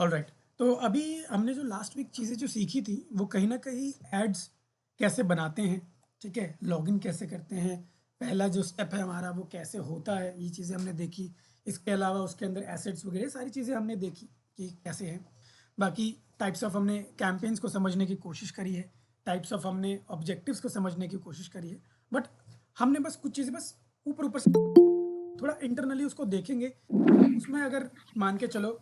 Alright. तो अभी हमने जो लास्ट वीक चीज़ें जो सीखी थी वो कहीं न कहीं एड्स कैसे बनाते हैं, ठीक है? लॉगिन कैसे करते हैं, पहला जो स्टेप है हमारा वो कैसे होता है, ये चीज़ें हमने देखी। इसके अलावा उसके अंदर एसेट्स वगैरह सारी चीज़ें हमने देखी कि कैसे है। बाकी टाइप्स ऑफ हमने कैंपेन्स को समझने की कोशिश करी है, टाइप्स ऑफ हमने ऑब्जेक्टिव्स को समझने की कोशिश करी है। बट हमने बस कुछ चीज़ें बस ऊपर-ऊपर से थोड़ा इंटरनली उसको देखेंगे। उसमें अगर मान के चलो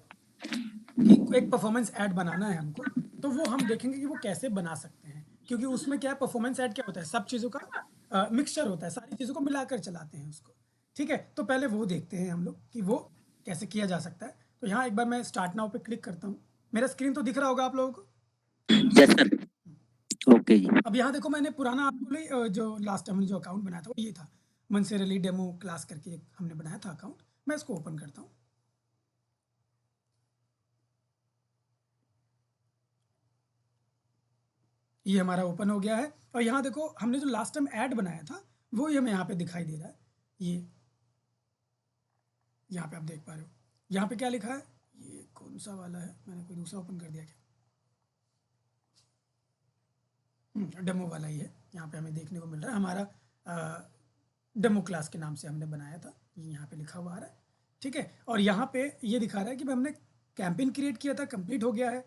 कि एक परफॉर्मेंस ऐड बनाना है हमको, तो वो हम देखेंगे कि वो कैसे बना सकते हैं। क्योंकि उसमें क्या है, परफॉर्मेंस ऐड क्या होता है, सब चीज़ों का मिक्सचर होता है, सारी चीज़ों को मिलाकर चलाते हैं उसको। ठीक है? तो पहले वो देखते हैं हम लोग कि वो कैसे किया जा सकता है। तो यहाँ एक बार मैं स्टार्ट नाउ पे क्लिक करता हूँ। मेरा स्क्रीन तो दिख रहा होगा आप लोगों को? Yes sir. ओके जी। अब यहाँ देखो मैंने पुराना आपको जो लास्ट टाइम हमने जो अकाउंट बनाया था वो ये था। मंसेरली डेमो क्लास करके एक हमने बनाया था अकाउंट। मैं इसको ओपन करता हूँ। ये हमारा ओपन हो गया है और यहाँ देखो हमने जो लास्ट टाइम ऐड बनाया था वो ही हमें यहाँ पे दिखाई दे रहा है। ये यहाँ पे आप देख पा रहे हो, यहाँ पे क्या लिखा है, ये कौन सा वाला है, मैंने कोई दूसरा ओपन कर दिया क्या? डेमो वाला ही है। यहाँ पे हमें देखने को मिल रहा है हमारा डेमो क्लास के नाम से हमने बनाया था, ये यहाँ पे लिखा हुआ आ रहा है। ठीक है, और यहाँ पे ये दिखा रहा है कि भाई हमने कैंपेन क्रिएट किया था, कंप्लीट हो गया है।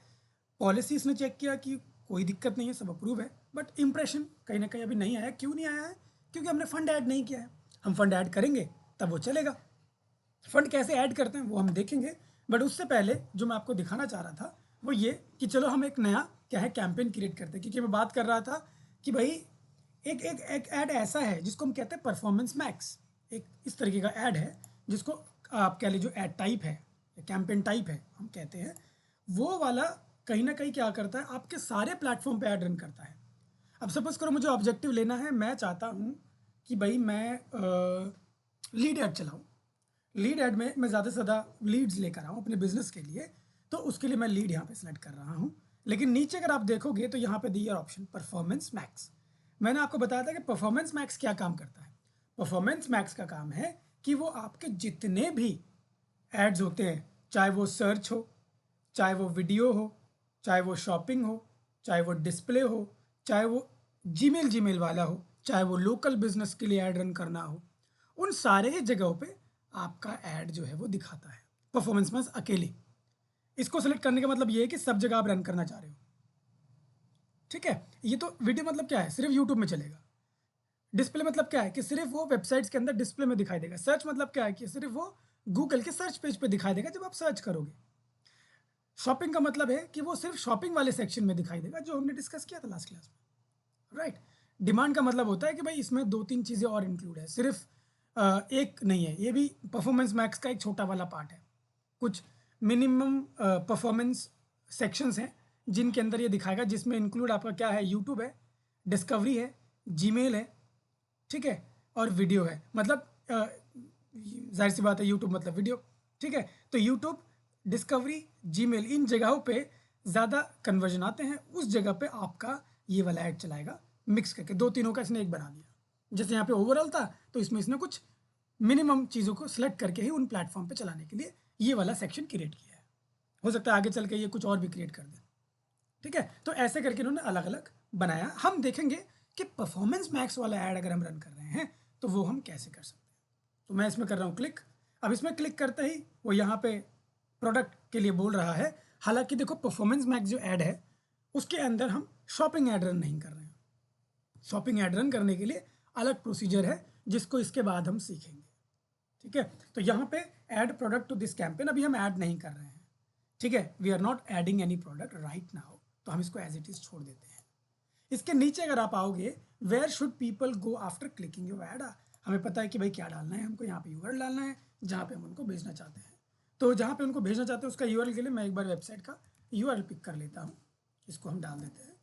पॉलिसीज ने चेक किया कि कोई दिक्कत नहीं है, सब अप्रूव है। बट इंप्रेशन कहीं ना कहीं अभी नहीं आया। क्यों नहीं आया है? क्योंकि हमने फंड ऐड नहीं किया है। हम फंड ऐड करेंगे तब वो चलेगा। फंड कैसे ऐड करते हैं वो हम देखेंगे। बट उससे पहले जो मैं आपको दिखाना चाह रहा था वो ये कि चलो हम एक नया क्या है कैंपेन क्रिएट करते हैं। क्योंकि मैं बात कर रहा था कि भाई एक ऐड ऐसा है जिसको हम कहते हैं परफॉर्मेंस मैक्स। एक इस तरीके का ऐड है जिसको आप कह लीजिए ऐड टाइप है, कैंपेन टाइप है हम कहते हैं। वो वाला कहीं ना कहीं क्या करता है, आपके सारे प्लेटफॉर्म पे ऐड रन करता है। अब सपोज करो मुझे ऑब्जेक्टिव लेना है, मैं चाहता हूँ कि भाई मैं लीड ऐड चलाऊँ। लीड ऐड में मैं ज़्यादा से ज़्यादा लीड्स लेकर आऊँ अपने बिजनेस के लिए, तो उसके लिए मैं लीड यहाँ पे सेलेक्ट कर रहा हूँ। लेकिन नीचे अगर आप देखोगे तो यहाँ पे दिया ऑप्शन परफॉर्मेंस मैक्स। मैंने आपको बताया था कि परफॉर्मेंस मैक्स क्या काम करता है। परफॉर्मेंस मैक्स का काम है कि वो आपके जितने भी एड्स होते हैं, चाहे वो सर्च हो, चाहे वो वीडियो हो, चाहे वो शॉपिंग हो, चाहे वो डिस्प्ले हो, चाहे वो जीमेल वाला हो, चाहे वो लोकल बिजनेस के लिए ऐड रन करना हो, उन सारे ही जगहों पे आपका ऐड जो है वो दिखाता है परफॉर्मेंस में अकेले। इसको सेलेक्ट करने का मतलब ये है कि सब जगह आप रन करना चाह रहे हो। ठीक है, ये तो वीडियो मतलब क्या है, सिर्फ यूट्यूब में चलेगा। डिस्प्ले मतलब क्या है कि सिर्फ वो वेबसाइट्स के अंदर डिस्प्ले में दिखाई देगा। सर्च मतलब क्या है कि सिर्फ वो गूगल के सर्च पेज पे दिखाई देगा जब आप सर्च करोगे। शॉपिंग का मतलब है कि वो सिर्फ शॉपिंग वाले सेक्शन में दिखाई देगा, जो हमने डिस्कस किया था लास्ट क्लास में, राइट। डिमांड का मतलब होता है कि भाई इसमें 2-3 चीज़ें और इंक्लूड है, सिर्फ एक नहीं है। ये भी परफॉर्मेंस मैक्स का एक छोटा वाला पार्ट है। कुछ मिनिमम परफॉर्मेंस सेक्शंस हैं जिनके अंदर ये दिखाएगा, जिसमें इंक्लूड आपका क्या है, यूट्यूब है, डिस्कवरी है, जीमेल है, ठीक है, और वीडियो है। मतलब जाहिर सी बात है यूट्यूब मतलब वीडियो। ठीक है, तो यूट्यूब, डिस्कवरी, जीमेल, इन जगहों पे ज़्यादा कन्वर्जन आते हैं। उस जगह पे आपका ये वाला ऐड चलाएगा, मिक्स करके दो तीनों का इसने एक बना दिया। जैसे यहाँ पे ओवरऑल था तो इसमें इसने कुछ मिनिमम चीज़ों को सिलेक्ट करके ही उन प्लेटफॉर्म पे चलाने के लिए ये वाला सेक्शन क्रिएट किया है। हो सकता है आगे चल के ये कुछ और भी क्रिएट कर दे। ठीक है, तो ऐसे करके इन्होंने अलग अलग बनाया। हम देखेंगे कि परफॉर्मेंस मैक्स वाला ऐड अगर हम रन कर रहे हैं तो वो हम कैसे कर सकते हैं। तो मैं इसमें कर रहा हूँ क्लिक। अब इसमें क्लिक करते ही वो यहाँ पे प्रोडक्ट के लिए बोल रहा है। हालांकि देखो परफॉर्मेंस मैक्स जो ऐड है उसके अंदर हम शॉपिंग ऐड रन नहीं कर रहे हैं। शॉपिंग ऐड रन करने के लिए अलग प्रोसीजर है जिसको इसके बाद हम सीखेंगे। ठीक है, तो यहाँ पे add product to this campaign अभी हम ऐड नहीं कर रहे हैं। ठीक है, we are not adding any product right now, तो हम इसको एज इट इज छोड़ देते हैं। इसके नीचे अगर आप आओगे, where should people go after clicking your ad, हमें पता है कि भाई क्या डालना है, हमको यहाँ पे यूआरएल डालना है जहाँ पे हम उनको भेजना चाहते हैं। तो जहाँ पे उनको भेजना चाहते हैं उसका यूआरएल के लिए मैं एक बार वेबसाइट का यूआरएल पिक कर लेता हूँ। इसको हम डाल देते हैं,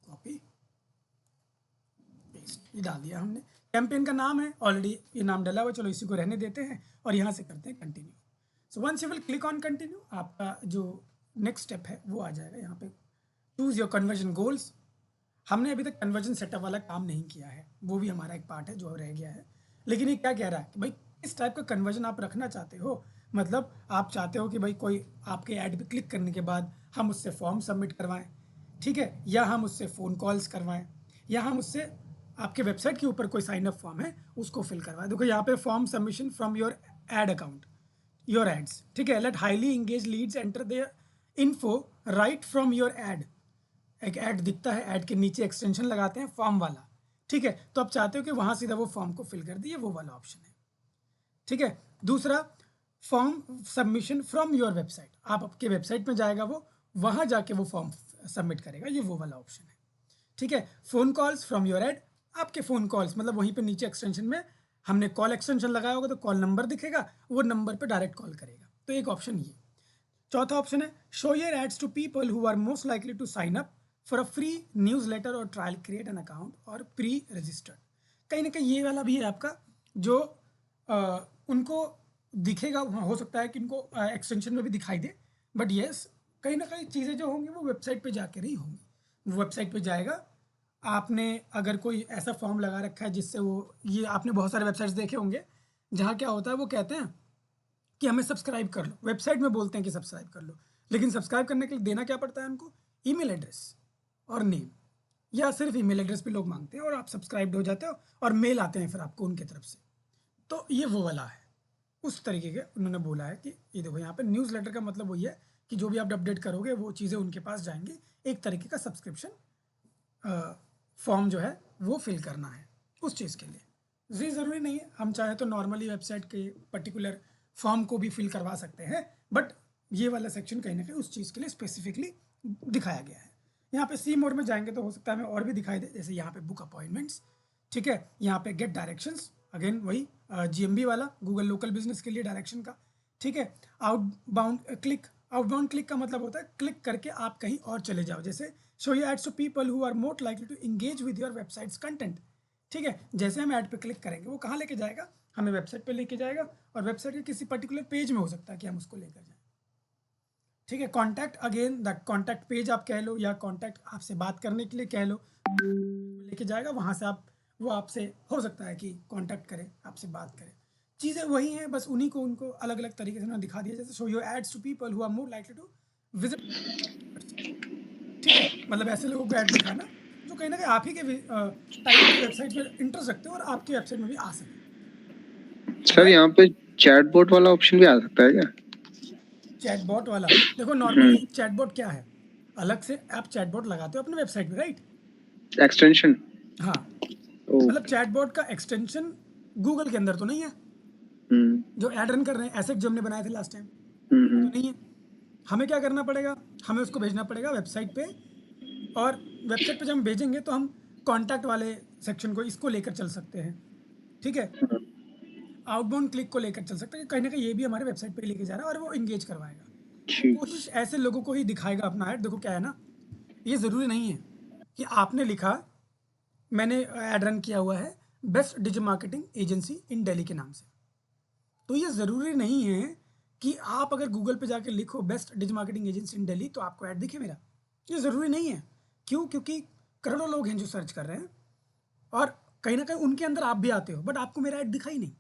कॉपी पेस्ट, ये डाल दिया हमने। कैंपेन का नाम है ऑलरेडी, ये नाम डाला हुआ, चलो इसी को रहने देते हैं और यहाँ से करते हैं continue. So once you will click on continue, आपका जो नेक्स्ट स्टेप है वो आ जाएगा। यहाँ पे चूज योर कन्वर्जन गोल्स। हमने अभी तक कन्वर्जन सेटअप वाला काम नहीं किया है, वो भी हमारा एक पार्ट है जो रह गया है। लेकिन ये क्या कह रहा है कि भाई इस टाइप का कन्वर्जन आप रखना चाहते हो, मतलब आप चाहते हो कि भाई कोई आपके ऐड पे क्लिक करने के बाद हम उससे फॉर्म सबमिट करवाएं, ठीक है, या हम उससे फ़ोन कॉल्स करवाएं, या हम उससे आपके वेबसाइट के ऊपर कोई साइन अप फॉर्म है उसको फिल करवाएं। देखो यहाँ पे form submission from your ad account, your ads, ठीक है। Let highly engage leads enter their info right from your ad. एक ऐड दिखता है, ऐड के नीचे एक्सटेंशन लगाते हैं फॉर्म वाला, ठीक है। तो आप चाहते हो कि वहाँ सीधा वो फॉर्म को फिल कर दिए, वो वाला ऑप्शन है, ठीक है। दूसरा, form submission from your website, आप आपके वेबसाइट में जाएगा वो, वहाँ जाके वो फॉर्म सबमिट करेगा, ये वो वाला ऑप्शन है, ठीक है। Phone calls from your add, आपके फ़ोन कॉल्स मतलब वहीं पे नीचे एक्सटेंशन में हमने कॉल एक्सटेंशन लगाया होगा तो कॉल नंबर दिखेगा, वो नंबर पे डायरेक्ट कॉल करेगा, तो एक ऑप्शन ये। चौथा ऑप्शन है show your ads to people who are most likely to sign up for a free newsletter और ट्रायल, क्रिएट एन अकाउंट और प्री रजिस्टर्ड। कहीं ना कहीं ये वाला भी है आपका, जो उनको दिखेगा, हो सकता है कि इनको एक्सटेंशन में भी दिखाई दे, बट येस कहीं ना कहीं चीज़ें जो होंगी वो वेबसाइट पे जाकर ही होंगी। वो वेबसाइट पे जाएगा, आपने अगर कोई ऐसा फॉर्म लगा रखा है जिससे वो, ये आपने बहुत सारे वेबसाइट्स देखे होंगे जहाँ क्या होता है, वो कहते हैं कि हमें सब्सक्राइब कर लो, वेबसाइट में बोलते हैं कि सब्सक्राइब कर लो, लेकिन सब्सक्राइब करने के लिए देना क्या पड़ता है उनको, ईमेल एड्रेस और नेम, या सिर्फ ईमेल एड्रेस पे लोग मांगते हैं और आप सब्सक्राइब्ड हो जाते हो और मेल आते हैं फिर आपको उनकी तरफ से। तो ये वो वाला है, उस तरीके के उन्होंने बोला है कि ये देखो यहाँ पे न्यूज़ लेटर का मतलब वही है कि जो भी आप अपडेट करोगे वो चीज़ें उनके पास जाएंगी, एक तरीके का सब्सक्रिप्शन फॉर्म जो है वो फिल करना है उस चीज़ के लिए। ये ज़रूरी नहीं है, हम चाहे तो नॉर्मली वेबसाइट के पर्टिकुलर फॉर्म को भी फिल करवा सकते हैं, बट ये वाला सेक्शन कहीं ना कहीं उस चीज़ के लिए स्पेसिफिकली दिखाया गया है। यहाँ पे सी मोड में जाएंगे तो हो सकता है हमें और भी दिखाई दे, जैसे यहाँ पे बुक अपॉइंटमेंट्स, ठीक है, यहाँ पे गेट डायरेक्शंस, अगेन वही GMB वाला, गूगल लोकल बिजनेस के लिए डायरेक्शन का, ठीक है। आउटबाउंड क्लिक, आउटबाउंड क्लिक का मतलब होता है क्लिक करके आप कहीं और चले जाओ, जैसे show your ads to people who are more likely to engage with your website's content, ठीक है। जैसे हम ऐड पे क्लिक करेंगे वो कहाँ लेके जाएगा, हमें वेबसाइट पे लेके जाएगा, और वेबसाइट के किसी पर्टिकुलर पेज में हो सकता है कि हम उसको लेकर जाएं, ठीक है। Contact, again the contact page आप कह लो, या कॉन्टैक्ट आपसे बात करने के लिए कह लो, लेके जाएगा वहाँ से, आप वो आपसे हो सकता है कि कॉन्टैक्ट करे, आपसे बात करे, चीज़ें वही हैं, बस उन्हीं को उनको अलग अलग तरीके से उन्होंने दिखा दिया, जैसे show your ads to people who are more likely to visit, ठीक है। मतलब ऐसे लोगों को ऐड दिखाना जो कहीं ना कहीं आप ही के टाइप की वेबसाइट में इंटरेस्ट रखते हो और आपकी वेबसाइट में भी आ सके। सर यहाँ पे चैटबॉट वाला ऑप्शन भी आ सकता है क्या? चैटबॉट वाला, देखो नॉर्मली चैटबॉट क्या है, अलग से आप चैटबॉट लगाते हो अपने वेबसाइट में, राइट? एक्सटेंशन। हाँ, मतलब चैटबॉट का एक्सटेंशन गूगल के अंदर तो नहीं है, जो ऐड रन कर रहे हैं ऐसे जो हमने बनाए थे लास्ट टाइम, तो नहीं है। हमें क्या करना पड़ेगा, हमें उसको भेजना पड़ेगा वेबसाइट पे, और वेबसाइट पे जब हम भेजेंगे तो हम कॉन्टैक्ट वाले सेक्शन को इसको लेकर चल सकते हैं, ठीक है। आउटबाउंड क्लिक को लेकर चल सकते हैं, कहीं ना कहीं ये भी हमारे वेबसाइट पे लेके जा रहा है और वो इंगेज करवाएगा, तो कोशिश ऐसे लोगों को ही दिखाएगा अपना ऐड। देखो क्या है ना, ये ज़रूरी नहीं है कि आपने लिखा, मैंने ऐड रन किया हुआ है बेस्ट डिजिटल मार्केटिंग एजेंसी इन दिल्ली के नाम से, तो ये ज़रूरी नहीं है कि आप अगर गूगल पे जाके लिखो बेस्ट डिजिटल मार्केटिंग एजेंसी इन दिल्ली तो आपको ऐड दिखे मेरा, ये ज़रूरी नहीं है। क्यों? क्योंकि करोड़ों लोग हैं जो सर्च कर रहे हैं, और कहीं ना कहीं उनके अंदर आप भी आते हो, बट आपको मेरा ऐड दिखा ही नहीं।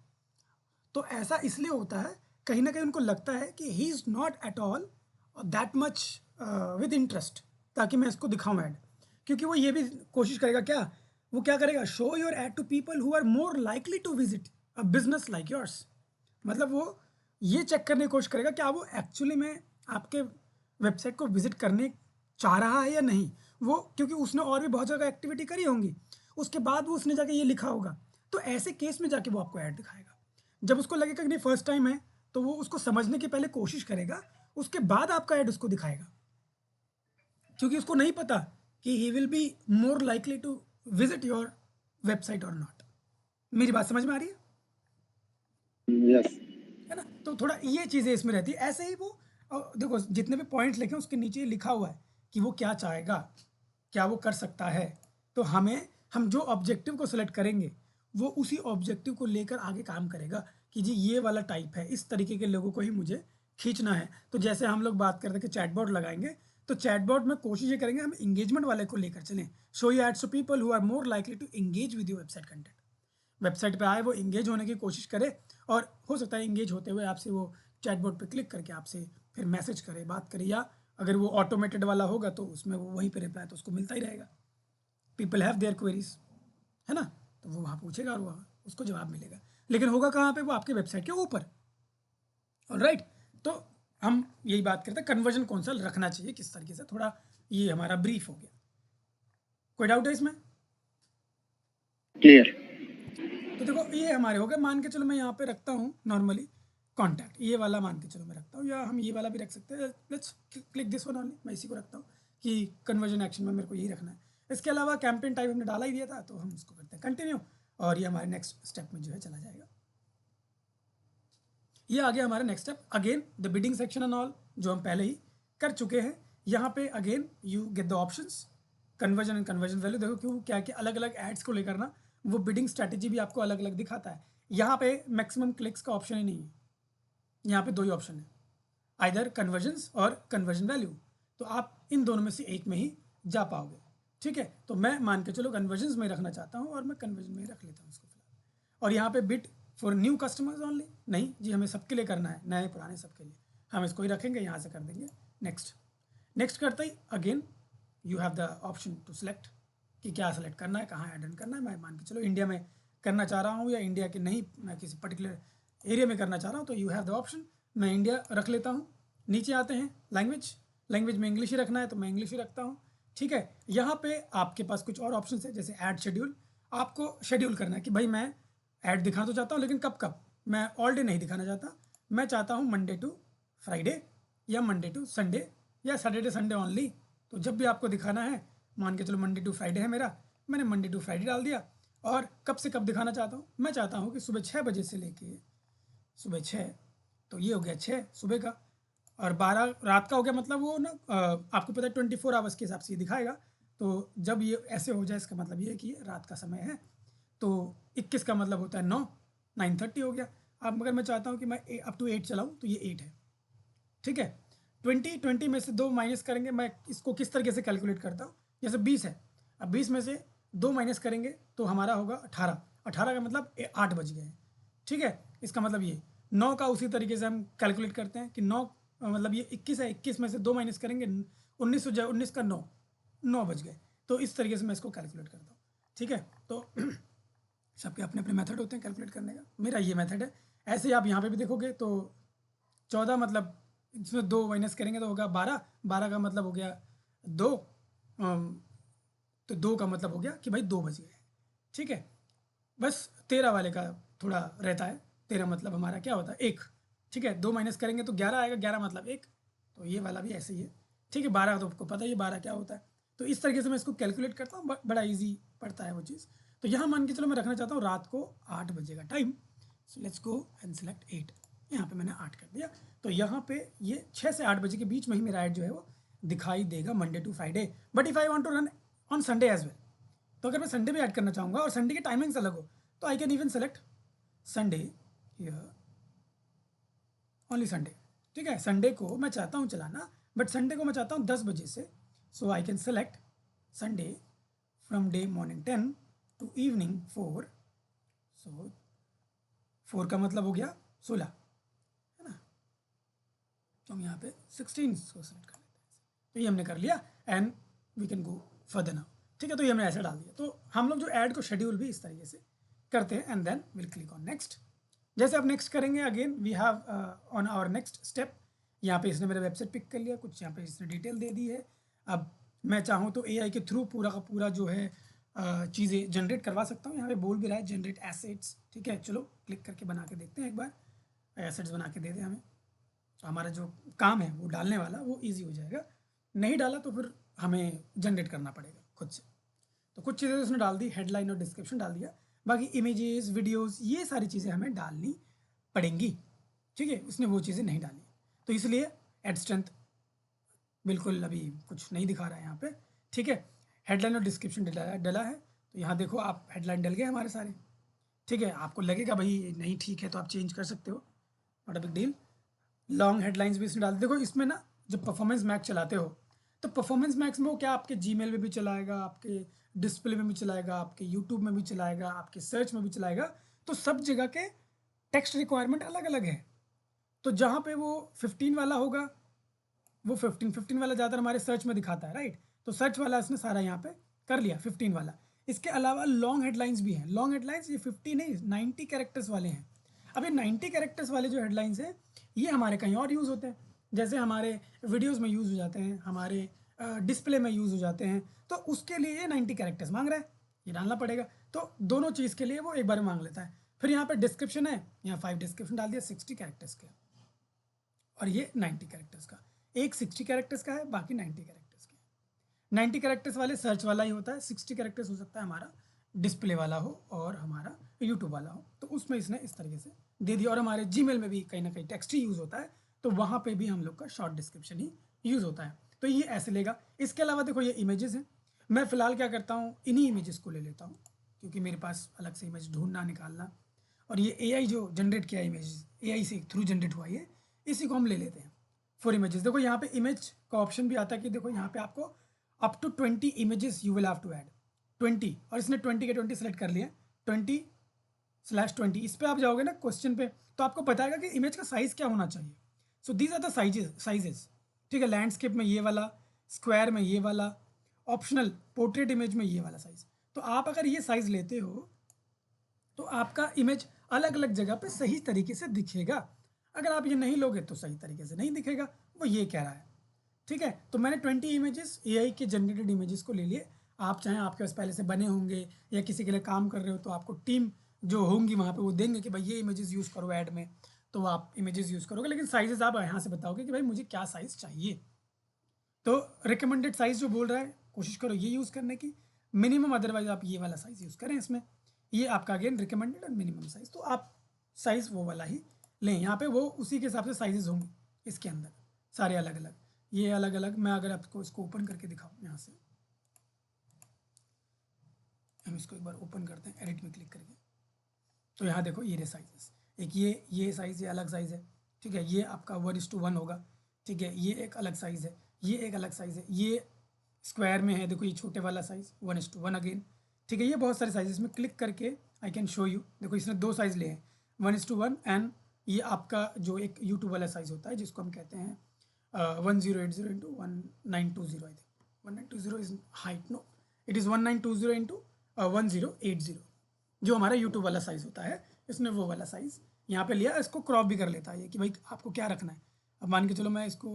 तो ऐसा इसलिए होता है, कहीं ना कहीं उनको लगता है कि he is not at all that much with interest, ताकि मैं इसको दिखाऊं ऐड, क्योंकि वो ये भी कोशिश करेगा, क्या वो क्या करेगा, show your ad to people who are more likely to visit a business like yours. मतलब वो ये चेक करने की कोशिश करेगा क्या वो एक्चुअली में आपके वेबसाइट को विजिट करने चाह रहा है या नहीं, वो क्योंकि उसने और भी बहुत जगह एक्टिविटी करी होंगी, उसके बाद वो उसने जाके ये लिखा होगा, तो ऐसे केस में जाके वो आपको ऐड दिखाएगा। जब उसको लगेगा कि नहीं फर्स्ट टाइम है, तो वो उसको समझने की पहले कोशिश करेगा, उसके बाद आपका ऐड उसको दिखाएगा, क्योंकि उसको नहीं पता कि he will be more likely to visit your website और नॉट। मेरी बात समझ में आ रही है? यस। है ना, तो थोड़ा ये चीज़ें इसमें रहती है। ऐसे ही वो देखो जितने भी पॉइंट्स लिखे उसके नीचे लिखा हुआ है कि वो क्या चाहेगा, क्या वो कर सकता है, तो हम जो ऑब्जेक्टिव को सिलेक्ट करेंगे वो उसी ऑब्जेक्टिव को लेकर आगे काम करेगा कि जी ये वाला टाइप है, इस तरीके के लोगों को ही मुझे खींचना है। तो जैसे हम लोग बात करते हैं कि चैटबॉट लगाएंगे, तो चैटबॉट में कोशिश ये करेंगे हम इंगेजमेंट वाले को लेकर चलें, show your ads to people who are more likely to engage with your website content. Website पे आए, वो इंगेज होने की कोशिश करे, और हो सकता है इंगेज होते हुए आपसे वो चैटबॉट पे क्लिक करके आपसे फिर मैसेज करे, बात करे, या अगर वो ऑटोमेटेड वाला होगा तो उसमें वो वहीं पे रिप्लाई तो उसको मिलता ही रहेगा। पीपल हैव देयर क्वेरीज, है ना, तो वो वहाँ पूछेगा और वहाँ उसको जवाब मिलेगा। लेकिन होगा कहाँ पे? वो आपके वेबसाइट के ऊपर। ऑलराइट, तो हम यही बात करते हैं कन्वर्जन कौन सा रखना चाहिए, किस तरीके से, थोड़ा ये हमारा ब्रीफ हो गया। कोई डाउट है इसमें? क्लियर। तो देखो ये हमारे हो गए, मान के चलो मैं यहाँ पे रखता हूँ नॉर्मली कॉन्टैक्ट, ये वाला मान के चलो मैं रखता हूँ, या हम ये वाला भी रख सकते हैं। Let's click this one only, मैं इसी को रखता हूँ कि कन्वर्जन एक्शन में मेरे को यही रखना है। इसके अलावा कैंपेन टाइप हमने डाला ही दिया था, तो हम इसको करते हैं कंटिन्यू, और ये हमारे नेक्स्ट स्टेप में जो है चला जाएगा। ये आ गया हमारा next step. Again the bidding section and all जो हम पहले ही कर चुके हैं। यहाँ पे again you get the options, conversion and conversion value. देखो क्यों, क्या कि अलग अलग एड्स को लेकर ना वो बिडिंग स्ट्रैटेजी भी आपको अलग अलग दिखाता है। यहाँ पे मैक्सिमम क्लिक्स का ऑप्शन ही नहीं है, यहाँ पे दो ही ऑप्शन है, आइदर कन्वर्जन्स और कन्वर्जन वैल्यू। तो आप इन दोनों में से एक में ही जा पाओगे। ठीक है, तो मैं मान के चलो कन्वर्जन्स में रखना चाहता हूँ, और मैं कन्वर्जन में ही रख लेता हूँ इसको फिलहाल। और यहाँ पे bit for new customers only, नहीं जी, हमें सबके लिए करना है, नए पुराने सबके लिए। हम इसको ही रखेंगे, यहाँ से कर देंगे नेक्स्ट। नेक्स्ट करते ही again you have the option to select कि क्या सेलेक्ट करना है, कहाँ ऐड करना है। मैं मान के चलो इंडिया में करना चाह रहा हूँ, या इंडिया के नहीं, मैं किसी पर्टिकुलर एरिया में करना चाह रहा हूँ, तो यू हैव द ऑप्शन। मैं इंडिया रख लेता हूँ। नीचे आते हैं लैंग्वेज, लैंग्वेज में इंग्लिश ही रखना है तो मैं इंग्लिश ही रखता हूँ। ठीक है, यहाँ पे आपके पास कुछ और ऑप्शन है, जैसे ऐड शेड्यूल। आपको शेड्यूल करना है कि भाई मैं ऐड दिखा तो चाहता हूँ, लेकिन कब कब, मैं ऑल डे नहीं दिखाना चाहता। मैं चाहता हूँ मंडे टू फ्राइडे, या मंडे टू संडे, या सैटरडे संडे ओनली। तो जब भी आपको दिखाना है, मान के चलो मंडे टू फ्राइडे है मेरा, मैंने मंडे टू फ्राइडे डाल दिया। और कब से कब दिखाना चाहता हूँ, मैं चाहता हूँ कि सुबह 6 बजे से लेके सुबह 6, तो ये हो गया 6 सुबह का, और 12 रात का हो गया। मतलब वो ना आपको पता है 24 आवर्स के हिसाब से ये दिखाएगा। तो जब ये ऐसे हो जाए, इसका मतलब ये है कि ये रात का समय है। तो 21 का मतलब होता है 9, 9:30 हो गया। अब मगर मैं चाहता हूँ कि मैं अप टू 8 चलाऊँ, तो ये 8 है। ठीक है, 20 में से 2 माइनस करेंगे। मैं इसको किस तरीके से कैलकुलेट करता हूँ, जैसे 20 है, अब 20 में से 2 माइनस करेंगे तो हमारा होगा 18। 18 का मतलब 8 बज गए हैं। ठीक है, इसका मतलब ये 9 का उसी तरीके से हम कैलकुलेट करते हैं कि 9 मतलब ये 21 है, 21 में से 2 माइनस करेंगे 19 हो जाए, 19 का 9, 9 बज गए। तो इस तरीके से मैं इसको कैलकुलेट करता हूँ। ठीक है, तो सबके अपने अपने मेथड होते हैं कैलकुलेट करने का, मेरा ये मेथड है। ऐसे ही आप यहाँ पे भी देखोगे तो 14 मतलब इसमें 2 माइनस करेंगे तो होगा 12, 12 का मतलब हो गया 2, तो 2 का मतलब हो गया कि भाई 2 बज गए। ठीक है, बस 13 वाले का थोड़ा रहता है, 13 मतलब हमारा क्या होता है 1। ठीक है, 2 माइनस करेंगे तो 11 आएगा, 11 मतलब 1, तो ये वाला भी ऐसे ही है। ठीक है, 12 तो आपको पता ही है 12 क्या होता है। तो इस तरीके से मैं इसको कैलकुलेट करता हूँ, बड़ा ईजी पड़ता है वो चीज़। तो यहाँ मान के चलो मैं रखना चाहता हूँ रात को 8 बजे का time. So let's go and select 8, यहाँ पे मैंने 8 कर दिया। तो यहाँ पे ये 6 से 8 बजे के बीच में ही मेरा ऐड जो है वो दिखाई देगा Monday to Friday. But if I want to run on Sunday as well, तो अगर मैं संडे में ऐड करना चाहूँगा और संडे की टाइमिंग्स अलग हो, तो I can even select Sunday here, only Sunday. ठीक है, संडे को मैं चाहता हूँ चलाना, बट संडे को मैं चाहता हूँ 10 बजे से। So I can select Sunday from the morning 10 to evening 4। So 4 का मतलब हो गया 16, है ना। तो हम यहाँ पे 16 को सेलेक्ट कर लेते हैं। तो ये हमने कर लिया and we can go further now. ठीक है, तो ये हमने ऐसे डाल दिया। तो हम लोग जो ऐड को शेड्यूल भी इस तरीके से करते हैं and then will click on next. जैसे आप नेक्स्ट करेंगे again we have on our next step, यहाँ पे इसने मेरा वेबसाइट पिक कर लिया, कुछ यहाँ पे इसने डिटेल दे दी है। अब मैं चाहूँ तो एआई के थ्रू पूरा का पूरा जो है चीज़ें जनरेट करवा सकता हूँ। यहाँ पे बोल भी रहा है जनरेट एसेट्स। ठीक है, चलो क्लिक करके बना के देखते हैं एक बार, एसेट्स बना के दे दे हमें, तो हमारा जो काम है वो डालने वाला वो ईजी हो जाएगा। नहीं डाला तो फिर हमें जनरेट करना पड़ेगा खुद से। तो कुछ चीज़ें उसने डाल दी, हेडलाइन और डिस्क्रिप्शन डाल दिया, बाकी इमेजेस वीडियोस ये सारी चीज़ें हमें डालनी पड़ेंगी। ठीक है, उसने वो चीज़ें नहीं डाली, तो इसलिए एड स्ट्रेंथ बिल्कुल अभी कुछ नहीं दिखा रहा है यहाँ पे। ठीक है, हेडलाइन और डिस्क्रिप्शन डला है, तो यहाँ देखो आप हेडलाइन डल गए हमारे सारे। ठीक है, आपको लगेगा भाई नहीं ठीक है तो आप चेंज कर सकते हो, not a big deal. Long headlines भी इसमें डाल, देखो इसमें ना जब परफॉर्मेंस मैक्स चलाते हो तो परफॉर्मेंस मैक्स में वो क्या आपके जीमेल में भी चलाएगा, आपके डिस्प्ले में भी चलाएगा, आपके यूट्यूब में भी चलाएगा, आपके सर्च में भी चलाएगा। तो सब जगह के टेक्स्ट रिक्वायरमेंट अलग अलग है। तो जहाँ पे वो 15 वाला होगा, वो 15 वाला ज़्यादातर हमारे सर्च में दिखाता है, राइट। तो सर्च वाला इसने सारा यहाँ पे कर लिया 15 वाला। इसके अलावा लॉन्ग हेडलाइंस भी हैं। लॉन्ग हेडलाइंस ये 50 नहीं 90 कैरेक्टर्स वाले हैं। अब ये 90 कैरेक्टर्स वाले जो हेडलाइंस हैं ये हमारे कहीं और यूज़ होते हैं, जैसे हमारे वीडियोज़ में यूज़ हो जाते हैं, हमारे डिस्प्ले में यूज़ हो जाते हैं। तो उसके लिए ये 90 कैरेक्टर्स मांग रहा है, ये डालना पड़ेगा। तो दोनों चीज़ के लिए वो एक बार में मांग लेता है। फिर यहाँ पे डिस्क्रिप्शन है, यहाँ 5 डिस्क्रिप्शन डाल दिया 60 कैरेक्टर्स के, और ये 90 कैरेक्टर्स का। एक 60 कैरेक्टर्स का है, बाकी 90 कैरेक्टर्स के। 90 कैरेक्टर्स वाले सर्च वाला ही होता है, 60 कैरेक्टर्स हो सकता है हमारा डिस्प्ले वाला हो और हमारा यूट्यूब वाला हो। तो उसमें इसने इस तरीके से दे दिया। और हमारे जीमेल में भी कहीं ना कहीं टेक्स्ट ही यूज़ होता है, तो वहाँ पे भी हम लोग का शॉर्ट डिस्क्रिप्शन ही यूज़ होता है। तो ये ऐसे लेगा। इसके अलावा देखो ये इमेजेस हैं। मैं फ़िलहाल क्या करता हूँ, इन्हीं इमेजेस को ले लेता हूँ, क्योंकि मेरे पास अलग से इमेज ढूंढना निकालना। और ये AI जो जनरेट किया इमेज, AI से थ्रू जनरेट हुआ ये, इसी को हम ले लेते हैं फॉर इमेजेस। देखो यहाँ पे इमेज का ऑप्शन भी आता है कि देखो यहाँ पे आपको up to 20 images you will have to add 20, और इसने 20 के 20 सेलेक्ट कर लिए, 20/20। इस पर आप जाओगे ना क्वेश्चन पे, तो आपको बताएगा कि इमेज का साइज़ क्या होना चाहिए। So these are the sizes, ठीक है। लैंडस्केप में ये वाला, स्क्वायर में ये वाला, ऑप्शनल पोर्ट्रेट इमेज में ये वाला साइज़। तो आप अगर ये साइज़ लेते हो तो आपका इमेज अलग अलग जगह पे सही तरीके से दिखेगा। अगर आप ये नहीं लोगे तो सही तरीके से नहीं दिखेगा, वो ये कह रहा है, ठीक है। तो मैंने 20 इमेजेस AI के जनरेटेड इमेजेस को ले लिए। आप चाहें आपके पास पहले से बने होंगे या किसी के लिए काम कर रहे हो, तो आपको टीम जो होंगी वहाँ पे वो देंगे कि भाई ये इमेजेस यूज़ करो ऐड में, तो आप इमेजेस यूज़ करोगे। लेकिन साइजेस आप यहाँ से बताओगे कि भाई मुझे क्या साइज़ चाहिए। तो रिकमेंडेड साइज़ जो बोल रहा है कोशिश करो ये यूज़ करने की, मिनिमम अदरवाइज आप ये वाला साइज़ यूज़ करें इसमें। ये आपका अगेन रिकमेंडेड और मिनिमम साइज़, तो आप साइज़ वो वाला ही लें। यहाँ पे वो उसी के हिसाब से साइजेस होंगे इसके अंदर सारे अलग अलग, ये अलग अलग। मैं अगर आपको इसको ओपन करके दिखाऊँ, यहाँ से हम इसको एक बार ओपन करते हैं एडिट में क्लिक करके, तो यहाँ देखो ये रहे साइजेस। एक ये साइज़, ये अलग साइज़ है, ठीक है। ये आपका 1:1 होगा, ठीक है। ये एक अलग साइज़ है, ये एक अलग साइज़ है। ये स्क्वायर में है, देखो ये छोटे वाला साइज़ 1:1 अगेन, ठीक है। ये बहुत सारे साइजेस में क्लिक करके आई कैन शो यू। देखो इसने 2 साइज़ लिए हैं, 1:1 एंड ये आपका जो एक यूट्यूब वाला साइज़ होता है जिसको हम कहते हैं 1080 into 1920। I think 1920 is height, no it is 1920 into 1080, जो हमारा यूट्यूब वाला साइज़ होता है। इसने वो वाला साइज़ यहाँ पे लिया। इसको क्रॉप भी कर लेता है ये कि भाई आपको क्या रखना है। अब मान के चलो मैं इसको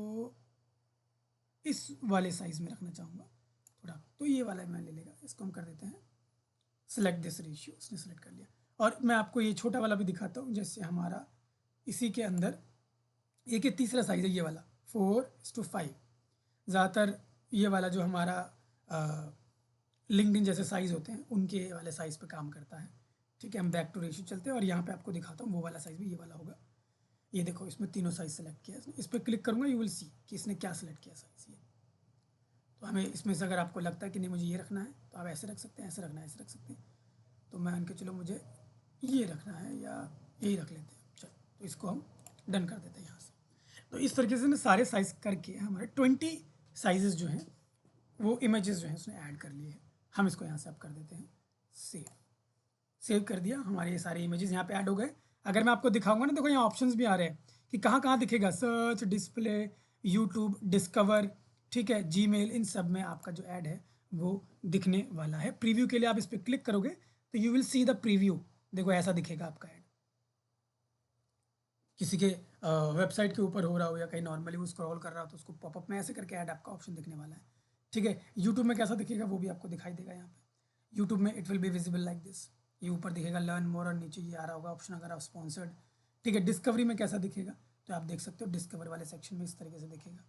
इस वाले साइज़ में रखना चाहूँगा थोड़ा, तो ये वाला मैं ले लेगा। इसको हम कर देते हैं सेलेक्ट दिस रेशियो, इसने सेलेक्ट कर लिया। और मैं आपको ये छोटा वाला भी दिखाता हूँ, जैसे हमारा इसी के अंदर एक ये तीसरा साइज़ है, ये वाला 4:5। ज़्यादातर ये वाला जो हमारा लिंक्डइन जैसे साइज़ होते हैं उनके वाले साइज़ पे काम करता है, ठीक है। हम बैक टू रेशियो चलते हैं और यहाँ पे आपको दिखाता हूँ वो वाला साइज़ भी ये वाला होगा। ये देखो इसमें तीनों साइज़ सेलेक्ट किया इसने। इस पर क्लिक करूँगा यू विल सी कि इसने क्या सेलेक्ट किया साइज़। ये तो हमें इसमें से अगर आपको लगता है कि नहीं मुझे ये रखना है, तो आप ऐसे रख सकते हैं, ऐसे रखना है, ऐसे रख सकते हैं। तो मान के चलो मुझे ये रखना है या यही रख लेते हैं, चलो तो इसको हम डन कर देते हैं यहाँ से। तो इस तरीके से ना सारे साइज़ करके हमारे 20 साइजेस जो हैं वो इमेजेस जो हैं उसने ऐड कर लिए हैं। हम इसको यहाँ से अब कर देते हैं सेव कर दिया। हमारे ये सारे इमेजेस यहाँ पे ऐड हो गए। अगर मैं आपको दिखाऊंगा ना, देखो यहाँ ऑप्शंस भी आ रहे हैं कि कहाँ कहाँ दिखेगा, सर्च, डिस्प्ले, यूट्यूब, डिस्कवर, ठीक है, जीमेल, इन सब में आपका जो ऐड है वो दिखने वाला है। प्रीव्यू के लिए आप इस पर क्लिक करोगे तो you will see the preview. देखो ऐसा दिखेगा आपका ऐड, किसी के वेबसाइट के ऊपर हो रहा हो या कहीं नॉर्मली वो स्क्रॉल कर रहा हो तो उसको पॉपअप में ऐसे करके ऐड आपका ऑप्शन दिखने वाला है, ठीक है। यूट्यूब में कैसा दिखेगा वो भी आपको दिखाई देगा। यहाँ पे यूट्यूब में it will be visible like this, ये ऊपर दिखेगा लर्न मोर और नीचे ये आ रहा होगा ऑप्शन अगर आप स्पॉन्सर्ड, ठीक है। डिस्कवरी में कैसा दिखेगा तो आप देख सकते हो डिस्कवर वाले सेक्शन में इस तरीके से दिखेगा,